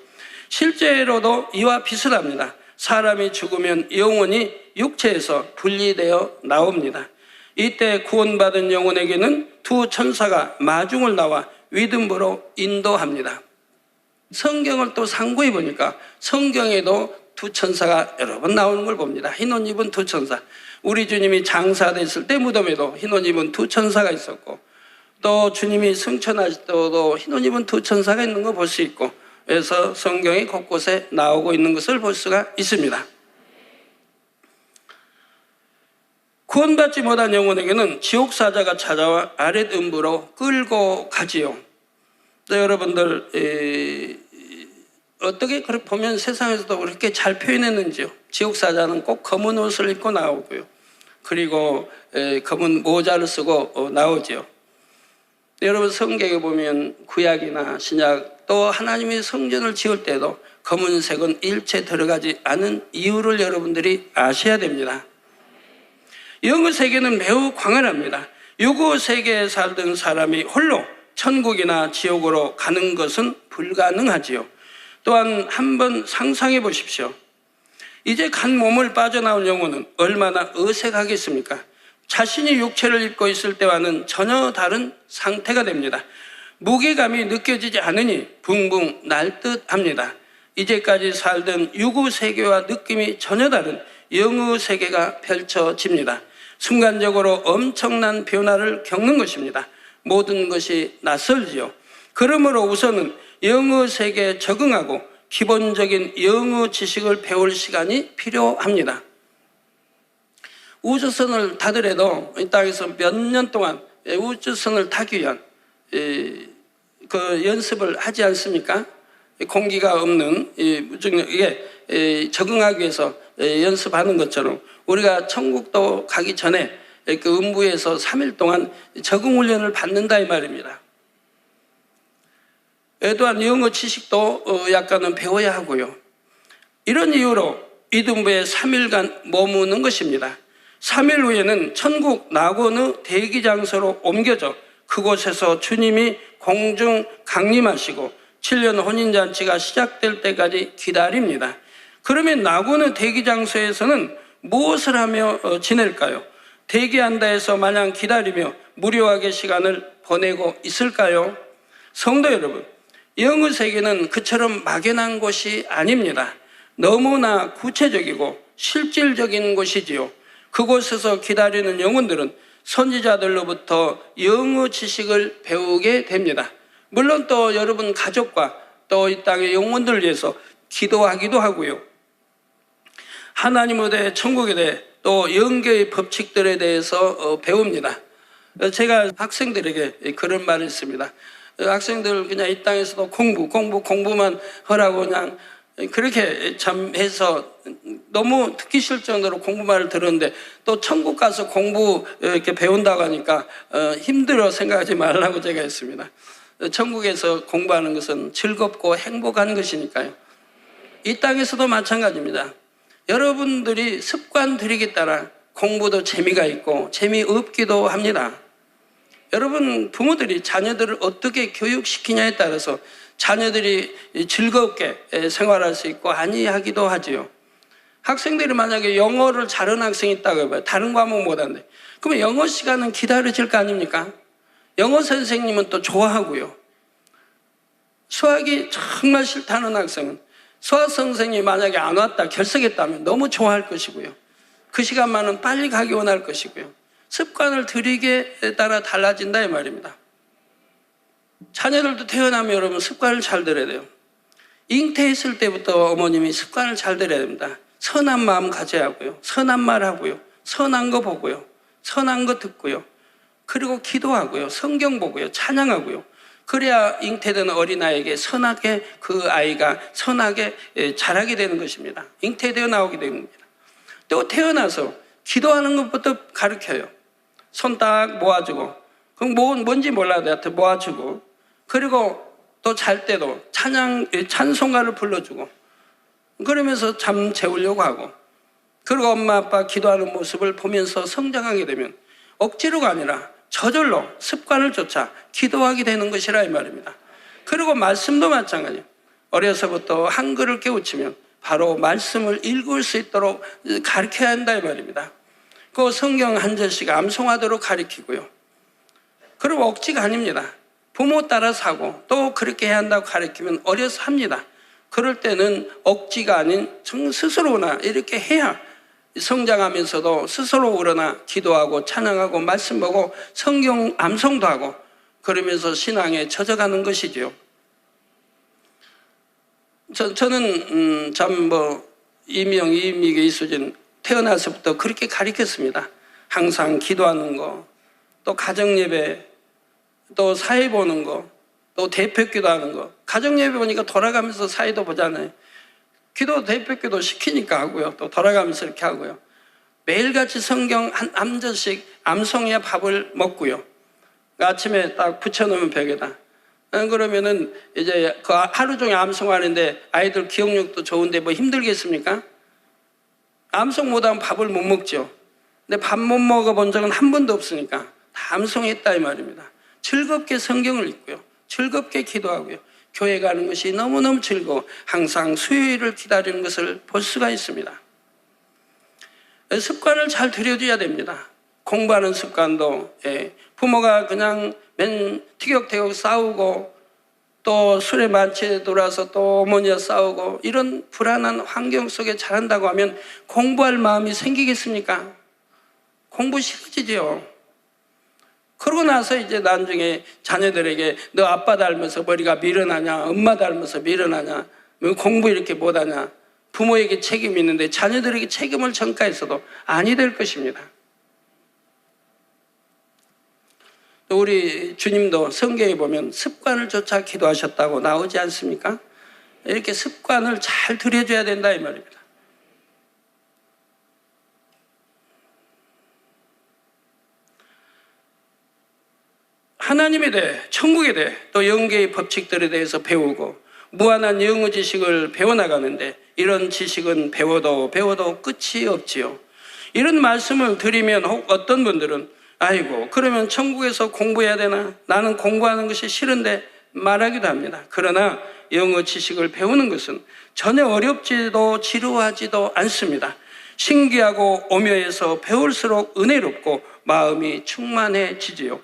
[SPEAKER 5] 실제로도 이와 비슷합니다. 사람이 죽으면 영혼이 육체에서 분리되어 나옵니다. 이때 구원받은 영혼에게는 두 천사가 마중을 나와 위등부로 인도합니다. 성경을 또 상고해 보니까 성경에도 두 천사가 여러 번 나오는 걸 봅니다. 흰 옷 입은 두 천사. 우리 주님이 장사됐을 때 무덤에도 흰 옷 입은 두 천사가 있었고 또 주님이 승천하실 때도 흰 옷 입은 두 천사가 있는 거 볼 수 있고 그래서 성경이 곳곳에 나오고 있는 것을 볼 수가 있습니다. 구원받지 못한 영혼에게는 지옥사자가 찾아와 아랫음부로 끌고 가지요. 또 여러분들 어떻게 그렇게 보면 세상에서도 그렇게 잘 표현했는지요. 지옥사자는 꼭 검은 옷을 입고 나오고요. 그리고 검은 모자를 쓰고 나오지요. 여러분 성경에 보면 구약이나 신약 또 하나님이 성전을 지을 때도 검은색은 일체 들어가지 않은 이유를 여러분들이 아셔야 됩니다. 영의 세계는 매우 광활합니다. 육의 세계에 살던 사람이 홀로 천국이나 지옥으로 가는 것은 불가능하지요. 또한 한번 상상해 보십시오. 이제 간 몸을 빠져나온 영혼은 얼마나 어색하겠습니까? 자신이 육체를 입고 있을 때와는 전혀 다른 상태가 됩니다. 무게감이 느껴지지 않으니 붕붕 날 듯합니다. 이제까지 살던 육의 세계와 느낌이 전혀 다른 영의 세계가 펼쳐집니다. 순간적으로 엄청난 변화를 겪는 것입니다. 모든 것이 낯설지요. 그러므로 우선은 영의 세계에 적응하고 기본적인 영의 지식을 배울 시간이 필요합니다. 우주선을 타더라도 이 땅에서 몇 년 동안 우주선을 타기 위한 그 연습을 하지 않습니까? 공기가 없는 무중력에 적응하기 위해서 연습하는 것처럼 우리가 천국도 가기 전에 그 음부에서 3일 동안 적응 훈련을 받는다 이 말입니다. 또한 영어 지식도 약간은 배워야 하고요. 이런 이유로 이등부에 3일간 머무는 것입니다. 3일 후에는 천국 낙원의 대기 장소로 옮겨져 그곳에서 주님이 공중 강림하시고 7년 혼인잔치가 시작될 때까지 기다립니다. 그러면 낙원의 대기 장소에서는 무엇을 하며 지낼까요? 대기한다 해서 마냥 기다리며 무료하게 시간을 보내고 있을까요? 성도 여러분, 영의 세계는 그처럼 막연한 곳이 아닙니다. 너무나 구체적이고 실질적인 곳이지요. 그곳에서 기다리는 영혼들은 선지자들로부터 영의 지식을 배우게 됩니다. 물론 또 여러분 가족과 또 이 땅의 영혼들을 위해서 기도하기도 하고요. 하나님에 대해 천국에 대해 또 영계의 법칙들에 대해서 배웁니다. 제가 학생들에게 그런 말을 했습니다. 학생들 그냥 이 땅에서도 공부만 하라고 그냥 그렇게 참 해서 너무 듣기 싫을 정도로 공부만을 들었는데 또 천국 가서 공부 이렇게 배운다고 하니까 힘들어 생각하지 말라고 제가 했습니다. 천국에서 공부하는 것은 즐겁고 행복한 것이니까요. 이 땅에서도 마찬가지입니다. 여러분들이 습관 들이기 따라 공부도 재미가 있고 재미없기도 합니다. 여러분 부모들이 자녀들을 어떻게 교육시키냐에 따라서 자녀들이 즐겁게 생활할 수 있고 아니하기도 하지요. 학생들이 만약에 영어를 잘하는 학생이 있다고 해봐요. 다른 과목 못하는데 그러면 영어 시간은 기다려질 거 아닙니까? 영어 선생님은 또 좋아하고요. 수학이 정말 싫다는 학생은 수학 선생님이 만약에 안 왔다 결석했다면 너무 좋아할 것이고요. 그 시간만은 빨리 가기 원할 것이고요. 습관을 들이게 따라 달라진다 이 말입니다. 자녀들도 태어나면 여러분 습관을 잘 들여야 돼요. 잉태했을 때부터 어머님이 습관을 잘 들여야 됩니다. 선한 마음 가져야 하고요. 선한 말 하고요. 선한 거 보고요. 선한 거 듣고요. 그리고 기도하고요. 성경 보고요. 찬양하고요. 그래야 잉태된 어린아이에게 선하게 그 아이가 선하게 자라게 되는 것입니다. 잉태되어 나오게 됩니다. 또 태어나서 기도하는 것부터 가르쳐요. 손 딱 모아주고 그럼 뭔지 몰라도 하여튼 모아주고 그리고 또 잘 때도 찬송가를 불러주고 그러면서 잠 재우려고 하고 그리고 엄마 아빠 기도하는 모습을 보면서 성장하게 되면 억지로가 아니라 저절로 습관을 쫓아 기도하게 되는 것이라 이 말입니다. 그리고 말씀도 마찬가지예요. 어려서부터 한글을 깨우치면 바로 말씀을 읽을 수 있도록 가르쳐야 한다 이 말입니다. 그 성경 한 절씩 암송하도록 가르치고요. 그리고 억지가 아닙니다. 부모 따라서 하고 또 그렇게 해야 한다고 가르치면 어려서 합니다. 그럴 때는 억지가 아닌 스스로나 이렇게 해야 성장하면서도 스스로 우러나 기도하고 찬양하고 말씀 보고 성경 암송도 하고 그러면서 신앙에 젖어가는 것이죠. 저는 참 이미경, 이수진 태어나서부터 그렇게 가르쳤습니다. 항상 기도하는 거, 또 가정예배, 또 사회 보는 거, 또 대표기도 하는 거. 가정예배 보니까 돌아가면서 사회도 보잖아요. 기도 대표기도 시키니까 하고요. 또 돌아가면서 이렇게 하고요. 매일같이 성경 한 암절씩 암송해야 밥을 먹고요. 아침에 딱 붙여놓으면 벽에다. 그러면은 이제 그 하루 종일 암송하는데 아이들 기억력도 좋은데 뭐 힘들겠습니까? 암송 못하면 밥을 못 먹죠. 근데 밥 못 먹어본 적은 한 번도 없으니까 다 암송했다 이 말입니다. 즐겁게 성경을 읽고요. 즐겁게 기도하고요. 교회 가는 것이 너무너무 즐거워 항상 수요일을 기다리는 것을 볼 수가 있습니다. 습관을 잘 들여줘야 됩니다. 공부하는 습관도 부모가 그냥 맨 티격태격 싸우고 또 술에 만취해 돌아서 또 어머니와 싸우고 이런 불안한 환경 속에 자란다고 하면 공부할 마음이 생기겠습니까? 공부 싫어지죠. 그러고 나서 이제 나중에 자녀들에게 너 아빠 닮아서 머리가 미련하냐, 엄마 닮아서 미련하냐, 왜 공부 이렇게 못하냐, 부모에게 책임이 있는데 자녀들에게 책임을 전가해서도 아니 될 것입니다. 또 우리 주님도 성경에 보면 습관을 쫓아 기도하셨다고 나오지 않습니까? 이렇게 습관을 잘 들여줘야 된다 이 말입니다. 하나님에 대해, 천국에 대해, 또 영계의 법칙들에 대해서 배우고 무한한 영어 지식을 배워나가는데 이런 지식은 배워도 끝이 없지요. 이런 말씀을 드리면 혹 어떤 분들은 아이고 그러면 천국에서 공부해야 되나? 나는 공부하는 것이 싫은데 말하기도 합니다. 그러나 영어 지식을 배우는 것은 전혀 어렵지도 지루하지도 않습니다. 신기하고 오묘해서 배울수록 은혜롭고 마음이 충만해지지요.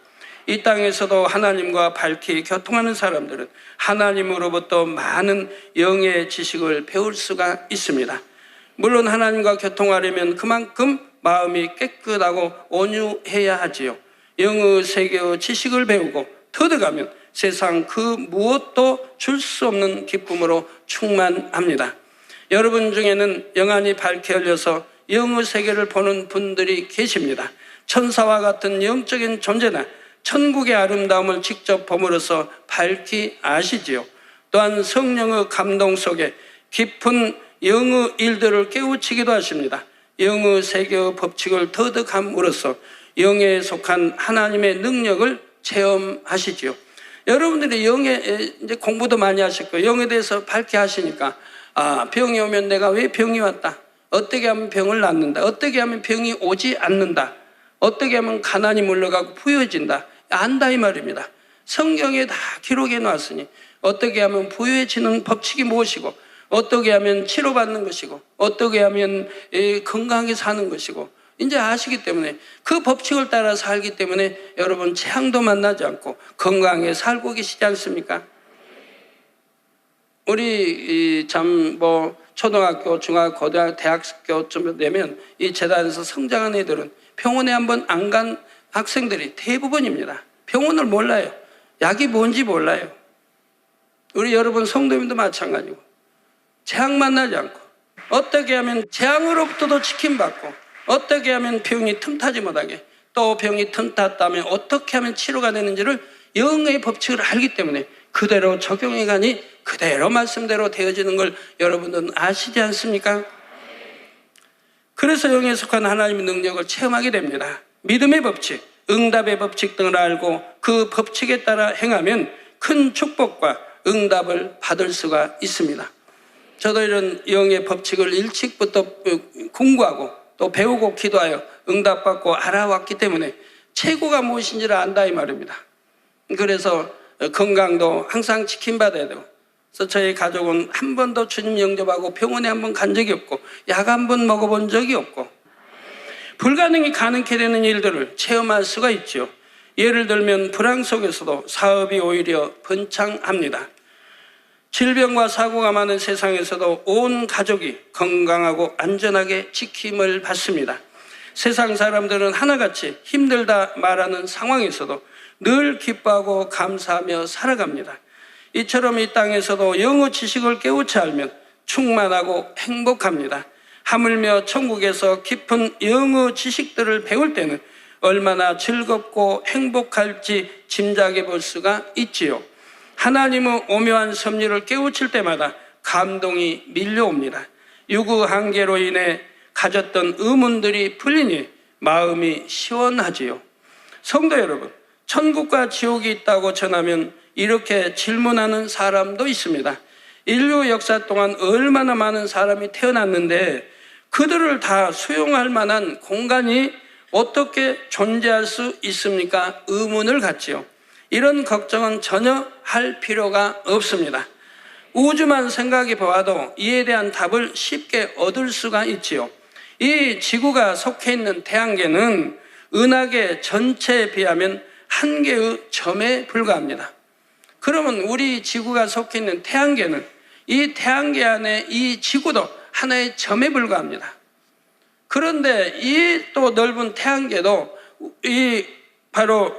[SPEAKER 5] 이 땅에서도 하나님과 밝히 교통하는 사람들은 하나님으로부터 많은 영의 지식을 배울 수가 있습니다. 물론 하나님과 교통하려면 그만큼 마음이 깨끗하고 온유해야 하지요. 영의 세계의 지식을 배우고 터득하면 세상 그 무엇도 줄 수 없는 기쁨으로 충만합니다. 여러분 중에는 영안이 밝게 열려서 영의 세계를 보는 분들이 계십니다. 천사와 같은 영적인 존재나 천국의 아름다움을 직접 봄으로써 밝히 아시지요. 또한 성령의 감동 속에 깊은 영의 일들을 깨우치기도 하십니다. 영의 세계의 법칙을 터득함으로써 영에 속한 하나님의 능력을 체험하시지요. 여러분들이 영에 이제 공부도 많이 하셨고 영에 대해서 밝게 하시니까 병이 오면 내가 왜 병이 왔다, 어떻게 하면 병을 낫는다, 어떻게 하면 병이 오지 않는다, 어떻게 하면 가난이 물러가고 부유해진다 안다 이 말입니다. 성경에 다 기록해 놨으니 어떻게 하면 부유해지는 법칙이 무엇이고 어떻게 하면 치료받는 것이고 어떻게 하면 건강하게 사는 것이고 이제 아시기 때문에 그 법칙을 따라 살기 때문에 여러분 재앙도 만나지 않고 건강하게 살고 계시지 않습니까? 우리 참 초등학교, 중학교, 고등학교, 대학교쯤 되면 이 재단에서 성장한 애들은 병원에 한번 안 간 학생들이 대부분입니다. 병원을 몰라요. 약이 뭔지 몰라요. 우리 여러분 성도님도 마찬가지고 재앙 만나지 않고 어떻게 하면 재앙으로부터도 지킴받고 어떻게 하면 병이 틈타지 못하게 또 병이 틈탔다면 어떻게 하면 치료가 되는지를 영의 법칙을 알기 때문에 그대로 적용해 가니 그대로 말씀대로 되어지는 걸 여러분들은 아시지 않습니까? 그래서 영에 속한 하나님의 능력을 체험하게 됩니다. 믿음의 법칙, 응답의 법칙 등을 알고 그 법칙에 따라 행하면 큰 축복과 응답을 받을 수가 있습니다. 저도 이런 영의 법칙을 일찍부터 공부하고 또 배우고 기도하여 응답받고 알아왔기 때문에 최고가 무엇인지를 안다 이 말입니다. 그래서 건강도 항상 지킴받아야 되고 그래서 저희 가족은 한 번도 주님 영접하고 병원에 한 번 간 적이 없고 약 한 번 먹어본 적이 없고 불가능이 가능케 되는 일들을 체험할 수가 있죠. 예를 들면 불황 속에서도 사업이 오히려 번창합니다. 질병과 사고가 많은 세상에서도 온 가족이 건강하고 안전하게 지킴을 받습니다. 세상 사람들은 하나같이 힘들다 말하는 상황에서도 늘 기뻐하고 감사하며 살아갑니다. 이처럼 이 땅에서도 영어 지식을 깨우쳐 알면 충만하고 행복합니다. 하물며 천국에서 깊은 영어 지식들을 배울 때는 얼마나 즐겁고 행복할지 짐작해 볼 수가 있지요. 하나님의 오묘한 섭리를 깨우칠 때마다 감동이 밀려옵니다. 유구 한계로 인해 가졌던 의문들이 풀리니 마음이 시원하지요. 성도 여러분, 천국과 지옥이 있다고 전하면 이렇게 질문하는 사람도 있습니다. 인류 역사 동안 얼마나 많은 사람이 태어났는데 그들을 다 수용할 만한 공간이 어떻게 존재할 수 있습니까? 의문을 갖지요. 이런 걱정은 전혀 할 필요가 없습니다. 우주만 생각해 보아도 이에 대한 답을 쉽게 얻을 수가 있지요. 이 지구가 속해 있는 태양계는 은하계 전체에 비하면 한 개의 점에 불과합니다. 그러면 우리 지구가 속해 있는 태양계는 이 태양계 안에 이 지구도 하나의 점에 불과합니다. 그런데 이 또 넓은 태양계도 이 바로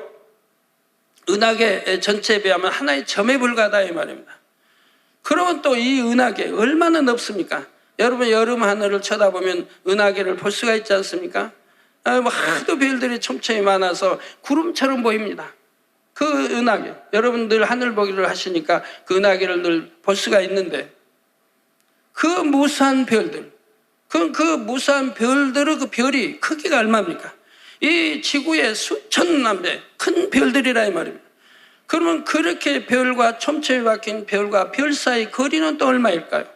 [SPEAKER 5] 은하계 전체에 비하면 하나의 점에 불과하다 이 말입니다. 그러면 또 이 은하계 얼마나 넓습니까? 여러분 여름 하늘을 쳐다보면 은하계를 볼 수가 있지 않습니까? 하도 별들이 촘촘히 많아서 구름처럼 보입니다. 그 은하계, 여러분들 하늘 보기를 하시니까 그 은하계를 늘 볼 수가 있는데 그 무수한 별들, 그 무수한 별들의 그 별이 크기가 얼마입니까? 이 지구의 수천만 배 큰 별들이라 이 말입니다. 그러면 그렇게 별과 촘촘히 박힌 별과 별 사이 거리는 또 얼마일까요?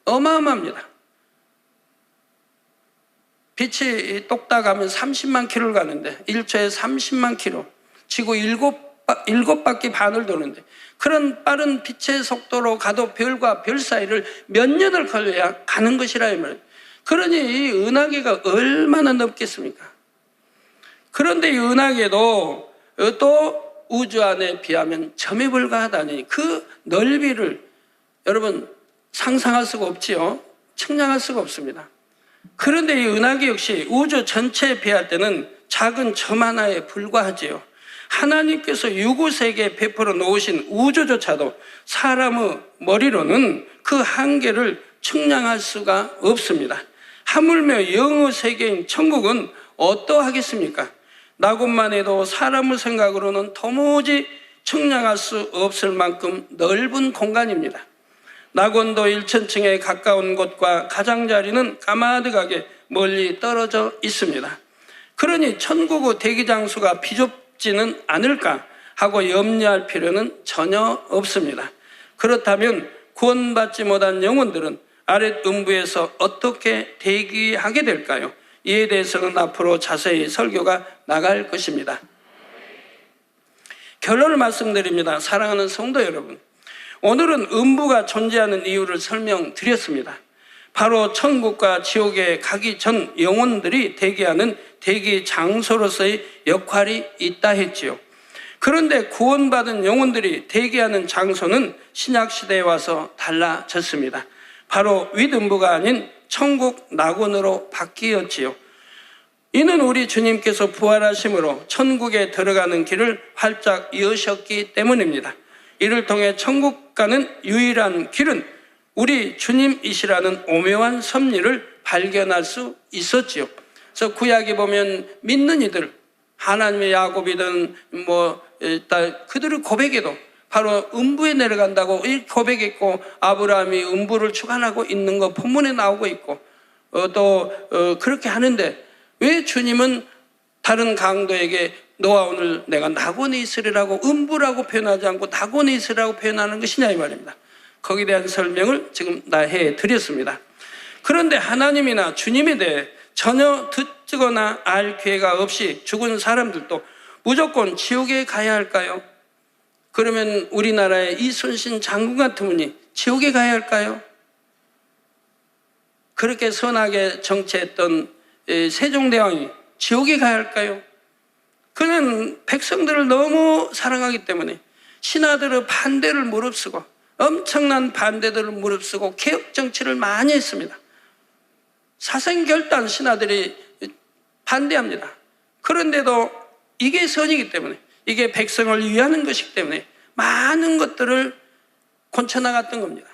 [SPEAKER 5] 어마어마합니다. 빛이 똑딱 하면 30만 킬로를 가는데 1초에 30만 킬로, 지구 7바퀴 반을 도는데 그런 빠른 빛의 속도로 가도 별과 별 사이를 몇 년을 걸려야 가는 것이라 이 말이에요. 그러니 이 은하계가 얼마나 넓겠습니까? 그런데 이 은하계도 또 우주 안에 비하면 점에 불과하다니 그 넓이를 여러분 상상할 수가 없지요. 측량할 수가 없습니다. 그런데 이 은하계 역시 우주 전체에 비할 때는 작은 점 하나에 불과하지요. 하나님께서 유구세계에 베풀어 놓으신 우주조차도 사람의 머리로는 그 한계를 측량할 수가 없습니다. 하물며 영의 세계인 천국은 어떠하겠습니까? 나곳만 해도 사람의 생각으로는 도무지 측량할 수 없을 만큼 넓은 공간입니다. 낙원도 1,000층에 가까운 곳과 가장자리는 까마득하게 멀리 떨어져 있습니다. 그러니 천국의 대기장소가 비좁지는 않을까 하고 염려할 필요는 전혀 없습니다. 그렇다면 구원받지 못한 영혼들은 아랫 음부에서 어떻게 대기하게 될까요? 이에 대해서는 앞으로 자세히 설교가 나갈 것입니다. 결론을 말씀드립니다. 사랑하는 성도 여러분, 오늘은 음부가 존재하는 이유를 설명드렸습니다. 바로 천국과 지옥에 가기 전 영혼들이 대기하는 대기 장소로서의 역할이 있다 했지요. 그런데 구원받은 영혼들이 대기하는 장소는 신약시대에 와서 달라졌습니다. 바로 윗음부가 아닌 천국 낙원으로 바뀌었지요. 이는 우리 주님께서 부활하심으로 천국에 들어가는 길을 활짝 여셨기 때문입니다. 이를 통해 천국 가는 유일한 길은 우리 주님이시라는 오묘한 섭리를 발견할 수 있었지요. 그래서 구약에 보면 믿는 이들, 하나님의 야곱이든 그들의 고백에도 바로 음부에 내려간다고 고백했고 아브라함이 음부를 주관하고 있는 거 본문에 나오고 있고 그렇게 하는데 왜 주님은 다른 강도에게 너와 오늘 내가 낙원에 있으리라고 음부라고 표현하지 않고 낙원에 있으리라고 표현하는 것이냐 이 말입니다. 거기에 대한 설명을 지금 해드렸습니다. 그런데 하나님이나 주님에 대해 전혀 듣거나 알 기회가 없이 죽은 사람들도 무조건 지옥에 가야 할까요? 그러면 우리나라의 이순신 장군 같은 분이 지옥에 가야 할까요? 그렇게 선하게 정치했던 세종대왕이 지옥에 가야 할까요? 그는 백성들을 너무 사랑하기 때문에 신하들의 반대를 무릅쓰고 엄청난 반대들을 무릅쓰고 개혁 정치를 많이 했습니다. 사생결단 신하들이 반대합니다. 그런데도 이게 선이기 때문에 이게 백성을 위하는 것이기 때문에 많은 것들을 고쳐나갔던 겁니다.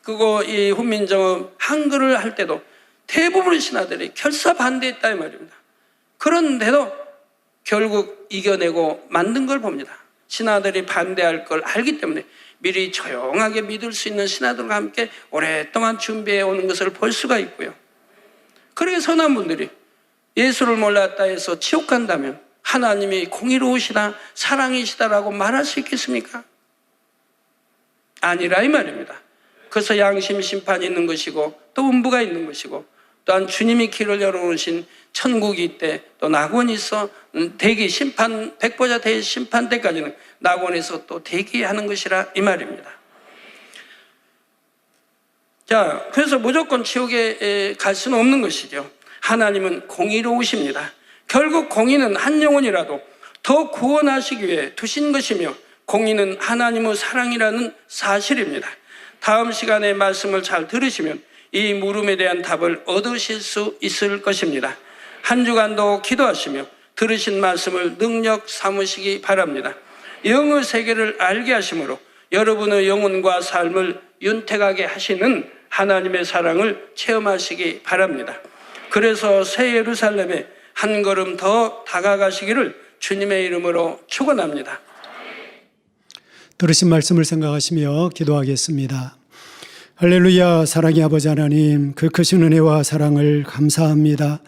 [SPEAKER 5] 그리고 이 훈민정음 한글을 할 때도 대부분의 신하들이 결사 반대했다 이 말입니다. 그런데도 결국 이겨내고 만든 걸 봅니다. 신하들이 반대할 걸 알기 때문에 미리 조용하게 믿을 수 있는 신하들과 함께 오랫동안 준비해 오는 것을 볼 수가 있고요. 그렇게 선한 분들이 예수를 몰랐다 해서 지옥 간다면 하나님이 공의로우시다 사랑이시다라고 말할 수 있겠습니까? 아니라 이 말입니다. 그래서 양심 심판이 있는 것이고 또 음부가 있는 것이고 또한 주님이 길을 열어놓으신 천국이 있대 또 낙원이 있어 대기 심판 백보자 대심판 때까지는 낙원에서 또 대기하는 것이라 이 말입니다. 자, 그래서 무조건 지옥에 갈 수는 없는 것이죠. 하나님은 공의로우십니다. 결국 공의는 한 영혼이라도 더 구원하시기 위해 두신 것이며 공의는 하나님의 사랑이라는 사실입니다. 다음 시간에 말씀을 잘 들으시면 이 물음에 대한 답을 얻으실 수 있을 것입니다. 한 주간도 기도하시며 들으신 말씀을 능력 삼으시기 바랍니다. 영의 세계를 알게 하심으로 여러분의 영혼과 삶을 윤택하게 하시는 하나님의 사랑을 체험하시기 바랍니다. 그래서 새 예루살렘에 한 걸음 더 다가가시기를 주님의 이름으로 축원합니다.
[SPEAKER 1] 들으신 말씀을 생각하시며 기도하겠습니다. 할렐루야. 사랑의 아버지 하나님, 그 크신 은혜와 사랑을 감사합니다.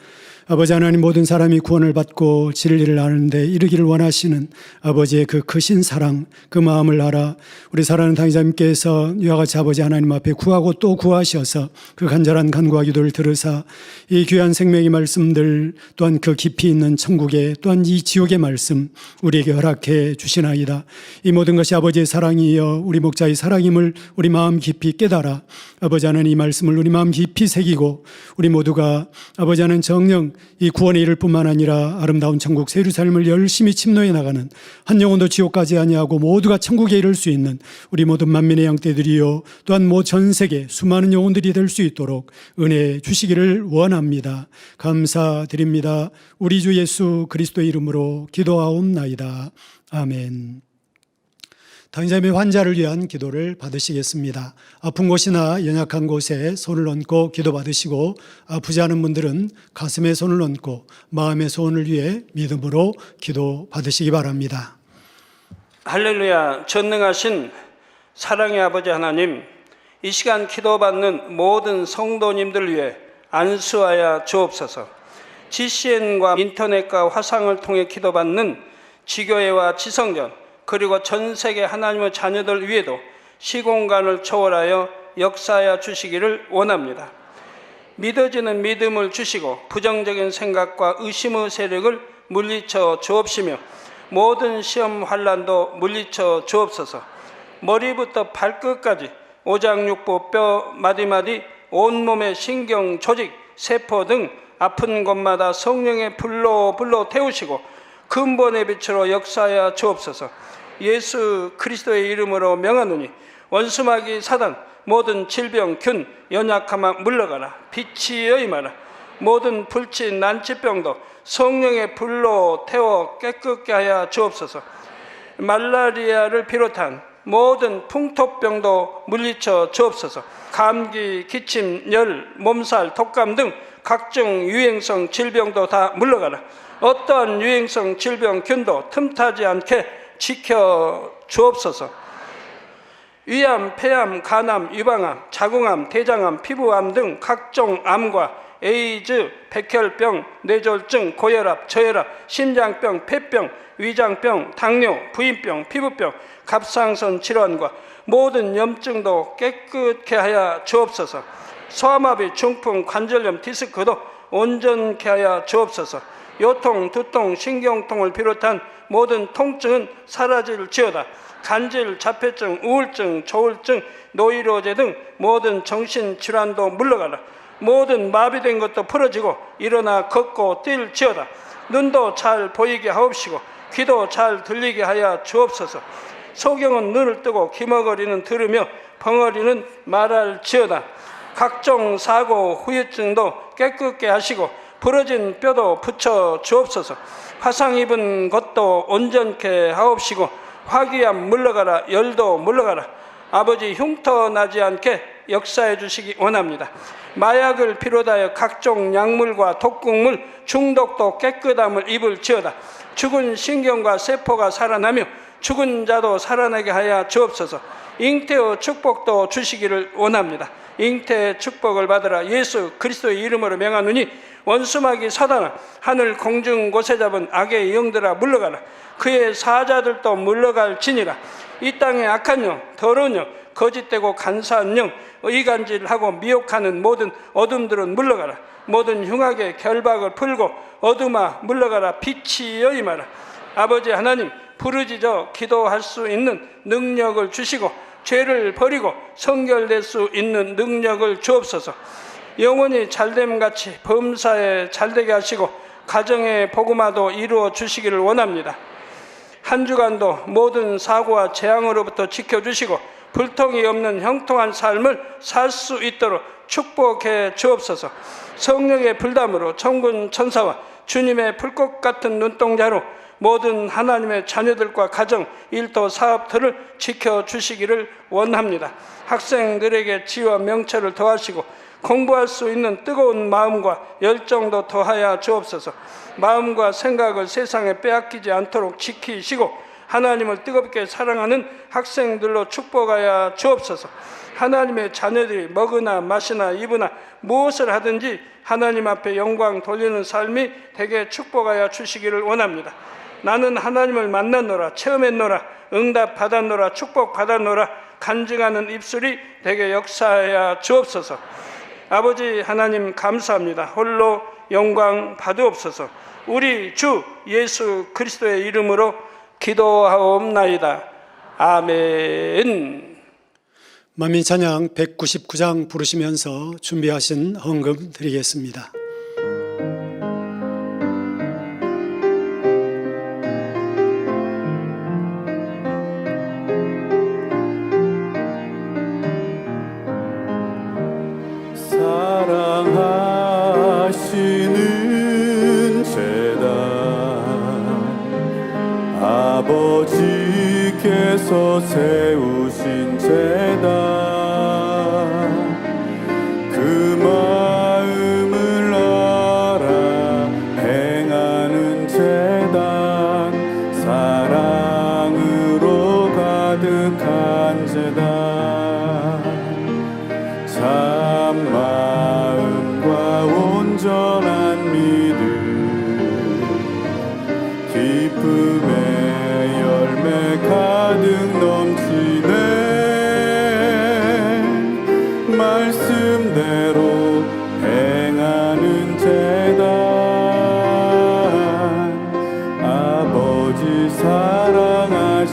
[SPEAKER 1] 아버지 하나님, 모든 사람이 구원을 받고 진리를 아는데 이르기를 원하시는 아버지의 그 크신 사랑, 그 마음을 알아 우리 사랑하는 당회자님께서 이와 같이 아버지 하나님 앞에 구하고 또 구하셔서 그 간절한 간구와 기도를 들으사 이 귀한 생명의 말씀들 또한 그 깊이 있는 천국의 또한 이 지옥의 말씀 우리에게 허락해 주시나이다. 이 모든 것이 아버지의 사랑이여 우리 목자의 사랑임을 우리 마음 깊이 깨달아 아버지 하나님 이 말씀을 우리 마음 깊이 새기고 우리 모두가 아버지 하나님 정녕 이 구원의 일을 뿐만 아니라 아름다운 천국 새 예루살렘을 열심히 침노해 나가는 한 영혼도 지옥 가지 아니하고 모두가 천국에 이를 수 있는 우리 모든 만민의 양떼들이요 또한 전 세계 수많은 영혼들이 될 수 있도록 은혜 주시기를 원합니다. 감사드립니다. 우리 주 예수 그리스도의 이름으로 기도하옵나이다. 아멘. 당장의 환자를 위한 기도를 받으시겠습니다. 아픈 곳이나 연약한 곳에 손을 얹고 기도 받으시고 아프지 않은 분들은 가슴에 손을 얹고 마음의 소원을 위해 믿음으로 기도 받으시기 바랍니다.
[SPEAKER 5] 할렐루야. 전능하신 사랑의 아버지 하나님, 이 시간 기도받는 모든 성도님들 위해 안수하여 주옵소서. GCN과 인터넷과 화상을 통해 기도받는 지교회와 지성전 그리고 전 세계 하나님의 자녀들 위에도 시공간을 초월하여 역사하여 주시기를 원합니다. 믿어지는 믿음을 주시고 부정적인 생각과 의심의 세력을 물리쳐 주옵시며 모든 시험 환난도 물리쳐 주옵소서. 머리부터 발끝까지 오장육부 뼈 마디마디 온몸의 신경 조직 세포 등 아픈 곳마다 성령의 불로 태우시고 근본의 빛으로 역사하여 주옵소서. 예수 그리스도의 이름으로 명하노니 원수마귀 사단 모든 질병 균 연약함아 물러가라. 빛이 여임하라. 모든 불치 난치병도 성령의 불로 태워 깨끗게 하여 주옵소서. 말라리아를 비롯한 모든 풍토병도 물리쳐 주옵소서. 감기, 기침, 열, 몸살, 독감 등 각종 유행성 질병도 다 물러가라. 어떠한 유행성 질병 균도 틈타지 않게 지켜 주옵소서. 위암, 폐암, 간암, 유방암, 자궁암, 대장암, 피부암 등 각종 암과 에이즈, 백혈병, 뇌졸중, 고혈압, 저혈압, 심장병, 폐병, 위장병, 당뇨, 부인병, 피부병, 갑상선 질환과 모든 염증도 깨끗게 하여 주옵소서. 소아마비, 중풍, 관절염, 디스크도 온전케 하여 주옵소서. 요통, 두통, 신경통을 비롯한 모든 통증은 사라질지어다. 간질, 자폐증, 우울증, 조울증, 노이로제 등 모든 정신질환도 물러가라. 모든 마비된 것도 풀어지고 일어나 걷고 뛸지어다. 눈도 잘 보이게 하옵시고 귀도 잘 들리게 하여 주옵소서. 소경은 눈을 뜨고 기머거리는 들으며 벙어리는 말할지어다. 각종 사고, 후유증도 깨끗게 하시고 부러진 뼈도 붙여 주옵소서. 화상 입은 것도 온전케 하옵시고 화기암 물러가라. 열도 물러가라. 아버지 흉터나지 않게 역사해 주시기 원합니다. 마약을 비롯하여 각종 약물과 독극물 중독도 깨끗함을 입을지어다. 죽은 신경과 세포가 살아나며 죽은 자도 살아나게 하여 주옵소서. 잉태의 축복도 주시기를 원합니다. 잉태의 축복을 받으라. 예수 그리스도의 이름으로 명하노니 원수마귀 사단아, 하늘 공중 곳에 잡은 악의 영들아 물러가라. 그의 사자들도 물러갈지니라. 이 땅의 악한 영, 더러운 영, 거짓되고 간사한 영, 이간질하고 미혹하는 모든 어둠들은 물러가라. 모든 흉악의 결박을 풀고 어둠아 물러가라. 빛이여 임하라. 아버지 하나님, 부르짖어 기도할 수 있는 능력을 주시고 죄를 버리고 성결될 수 있는 능력을 주옵소서. 영원히 잘됨같이 범사에 잘되게 하시고 가정의 복음화도 이루어 주시기를 원합니다. 한 주간도 모든 사고와 재앙으로부터 지켜주시고 불통이 없는 형통한 삶을 살 수 있도록 축복해 주옵소서. 성령의 불담으로 천군 천사와 주님의 불꽃 같은 눈동자로 모든 하나님의 자녀들과 가정, 일터, 사업들을 지켜주시기를 원합니다. 학생들에게 지혜와 명철을 더하시고 공부할 수 있는 뜨거운 마음과 열정도 더하여 주옵소서. 마음과 생각을 세상에 빼앗기지 않도록 지키시고 하나님을 뜨겁게 사랑하는 학생들로 축복하여 주옵소서. 하나님의 자녀들이 먹으나 마시나 입으나 무엇을 하든지 하나님 앞에 영광 돌리는 삶이 되게 축복하여 주시기를 원합니다. 나는 하나님을 만났노라, 체험했노라, 응답 받았노라, 축복 받았노라 간증하는 입술이 되게 역사하여 주옵소서. 아버지 하나님 감사합니다. 홀로 영광 받으옵소서. 우리 주 예수 그리스도의 이름으로 기도하옵나이다. 아멘.
[SPEAKER 1] 만민 찬양 199장 부르시면서 준비하신 헌금 드리겠습니다.
[SPEAKER 2] 사랑하시는 제단 아버지께서 세우신 제단 그 마음을 알아 행하는 제단 사랑으로 가득한 제단 참마음과 온전한 믿음 기쁨의 열매 가득 넘치네 말씀대로 행하는 제단 아버지 사랑하시는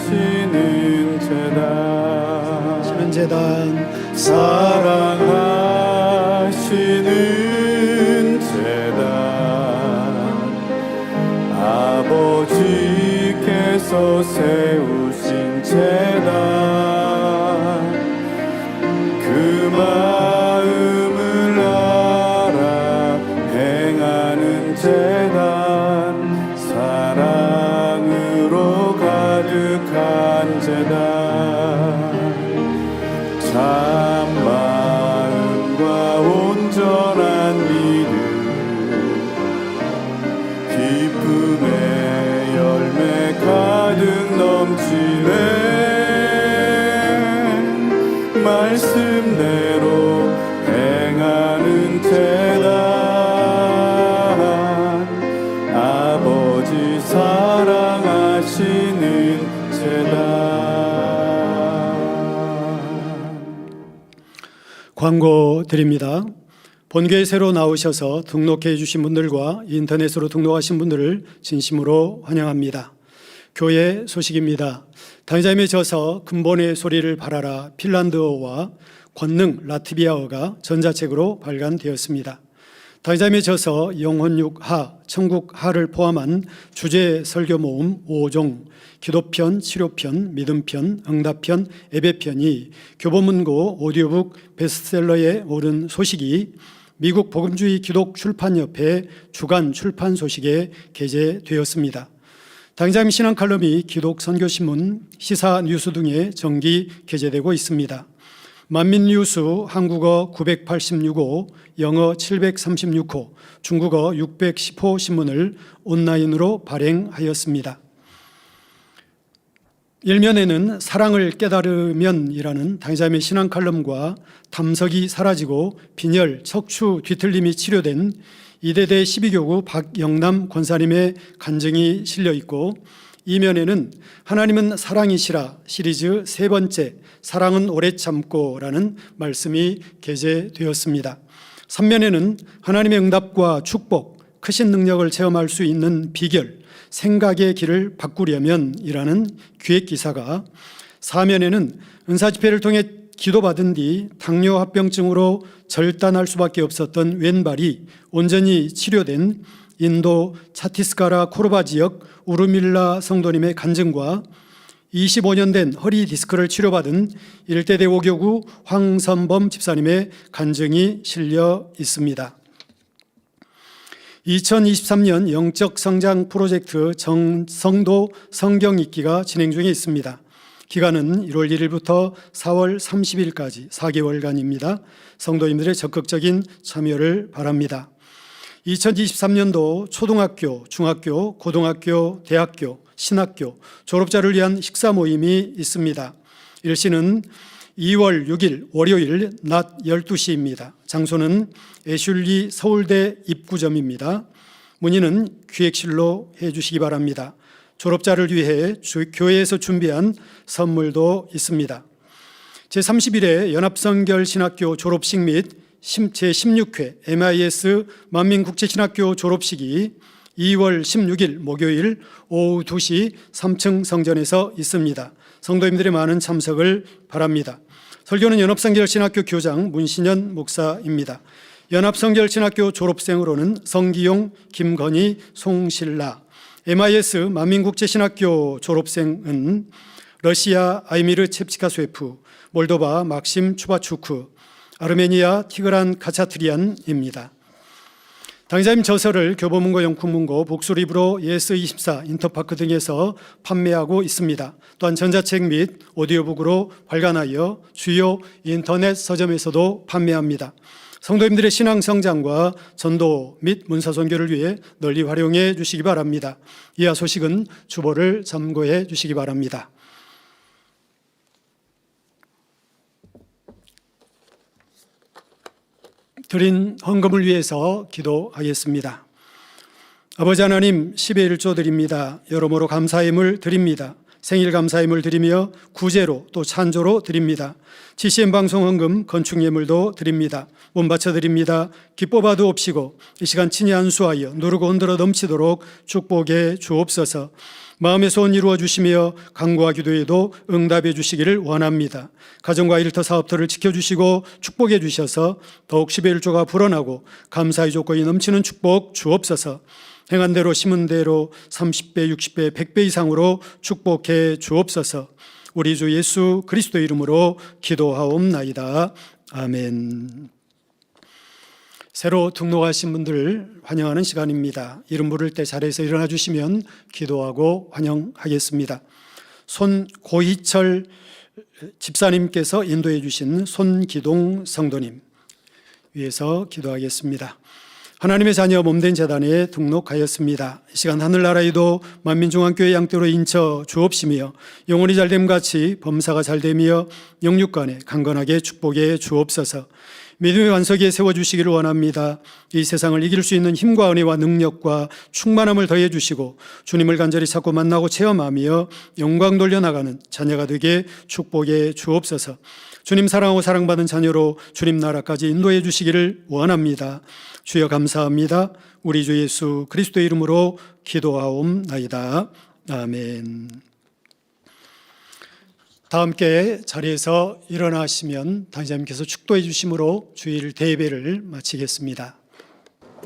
[SPEAKER 2] 제단 사랑하시는 제단 아버지께서 세우신 제단 그 마음을 알아 행하는 제단 사랑으로 가득한 제단 참마음과 온전한 믿음 기쁨의 열매 가득 넘치네 말씀대로 행하는 제단 아버지 사랑하시는 제단
[SPEAKER 1] 광고 드립니다. 본교에 새로 나오셔서 등록해 주신 분들과 인터넷으로 등록하신 분들을 진심으로 환영합니다. 교회 소식입니다. 당자임에 져서 근본의 소리를 바라라 핀란드어와 권능 라트비아어가 전자책으로 발간되었습니다. 당자임에 져서 영혼육하, 천국하를 포함한 주제 설교 모음 5종, 기도편, 치료편, 믿음편, 응답편, 예배편이 교보문고 오디오북 베스트셀러에 오른 소식이 미국 복음주의 기독 출판협회 주간 출판 소식에 게재되었습니다. 당자님 신앙 칼럼이 기독 선교신문, 시사 뉴스 등에 정기 게재되고 있습니다. 만민뉴스 한국어 986호, 영어 736호, 중국어 610호 신문을 온라인으로 발행하였습니다. 일면에는 사랑을 깨달으면이라는 당자님의 신앙 칼럼과 담석이 사라지고 빈혈, 척추 뒤틀림이 치료된 이대대 12교구 박영남 권사님의 간증이 실려 있고, 이면에는 하나님은 사랑이시라 시리즈 세 번째 사랑은 오래 참고라는 말씀이 게재되었습니다. 3면에는 하나님의 응답과 축복, 크신 능력을 체험할 수 있는 비결, 생각의 길을 바꾸려면이라는 기획 기사가, 4면에는 은사 집회를 통해 기도받은 뒤 당뇨 합병증으로 절단할 수밖에 없었던 왼발이 온전히 치료된 인도 차티스카라 코르바 지역 우르밀라 성도님의 간증과 25년 된 허리 디스크를 치료받은 일대 대오교구 황선범 집사님의 간증이 실려 있습니다. 2023년 영적 성장 프로젝트 성도 성경 읽기가 진행 중에 있습니다. 기간은 1월 1일부터 4월 30일까지 4개월간입니다. 성도님들의 적극적인 참여를 바랍니다. 2023년도 초등학교, 중학교, 고등학교, 대학교, 신학교, 졸업자를 위한 식사 모임이 있습니다. 일시는 2월 6일 월요일 낮 12시입니다. 장소는 애슐리 서울대 입구점입니다. 문의는 기획실로 해주시기 바랍니다. 졸업자를 위해 교회에서 준비한 선물도 있습니다. 제31회 연합성결신학교 졸업식 및 제16회 MIS 만민국제신학교 졸업식이 2월 16일 목요일 오후 2시 3층 성전에서 있습니다. 성도님들의 많은 참석을 바랍니다. 설교는 연합성결신학교 교장 문신현 목사입니다. 연합성결신학교 졸업생으로는 성기용, 김건희, 송실라, MIS 만민국제신학교 졸업생은 러시아 아이미르 첵치카스웨프, 몰도바 막심 추바추크, 아르메니아 티그란 카차트리안입니다. 당자님 저서를 교보문고, 영풍문고, 복수리브로, 예스24, 인터파크 등에서 판매하고 있습니다. 또한 전자책 및 오디오북으로 발간하여 주요 인터넷 서점에서도 판매합니다. 성도님들의 신앙 성장과 전도 및 문사 선교를 위해 널리 활용해 주시기 바랍니다. 이하 소식은 주보를 참고해 주시기 바랍니다. 드린 헌금을 위해서 기도하겠습니다. 아버지 하나님, 10의 1조 드립니다. 여러모로 감사임을 드립니다. 생일 감사임을 드리며 구제로 또 찬조로 드립니다. GCN 방송 헌금 건축 예물도 드립니다. 몸 바쳐 드립니다. 기뻐봐도 없이고 이 시간 친히 안수하여 누르고 흔들어 넘치도록 축복해 주옵소서. 마음의 소원 이루어 주시며 간구와 기도에도 응답해 주시기를 원합니다. 가정과 일터 사업터를 지켜주시고 축복해 주셔서 더욱 10의 1조가 불어나고 감사의 조건이 넘치는 축복 주옵소서. 행한 대로 심은 대로 30배, 60배, 100배 이상으로 축복해 주옵소서. 우리 주 예수 그리스도 이름으로 기도하옵나이다. 아멘. 새로 등록하신 분들 환영하는 시간입니다. 이름 부를 때 자리에서 일어나 주시면 기도하고 환영하겠습니다. 손고희철 집사님께서 인도해 주신 손기동 성도님 위해서 기도하겠습니다. 하나님의 자녀 몸된 재단에 등록하였습니다. 이 시간 하늘나라에도 만민중앙교회 양떼로 인쳐 주옵시며 영혼이 잘됨같이 범사가 잘되며 영육간에 강건하게 축복해 주옵소서. 믿음의 완석에 세워주시기를 원합니다. 이 세상을 이길 수 있는 힘과 은혜와 능력과 충만함을 더해 주시고 주님을 간절히 찾고 만나고 체험하며 영광 돌려나가는 자녀가 되게 축복해 주옵소서. 주님 사랑하고 사랑받은 자녀로 주님 나라까지 인도해 주시기를 원합니다. 주여 감사합니다. 우리 주 예수 그리스도 이름으로 기도하옵나이다. 아멘. 다 함께 자리에서 일어나시면 당자님께서 축도해 주심으로 주일 대예배를 마치겠습니다.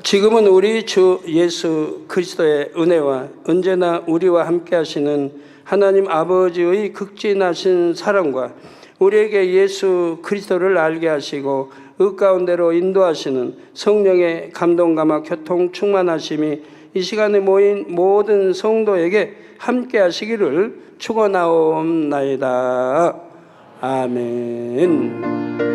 [SPEAKER 5] 지금은 우리 주 예수 그리스도의 은혜와 언제나 우리와 함께 하시는 하나님 아버지의 극진하신 사랑과 우리에게 예수 그리스도를 알게 하시고 그 가운데로 인도하시는 성령의 감동 감화 교통 충만하심이 이 시간에 모인 모든 성도에게 함께 하시기를 축원하옵나이다. 아멘.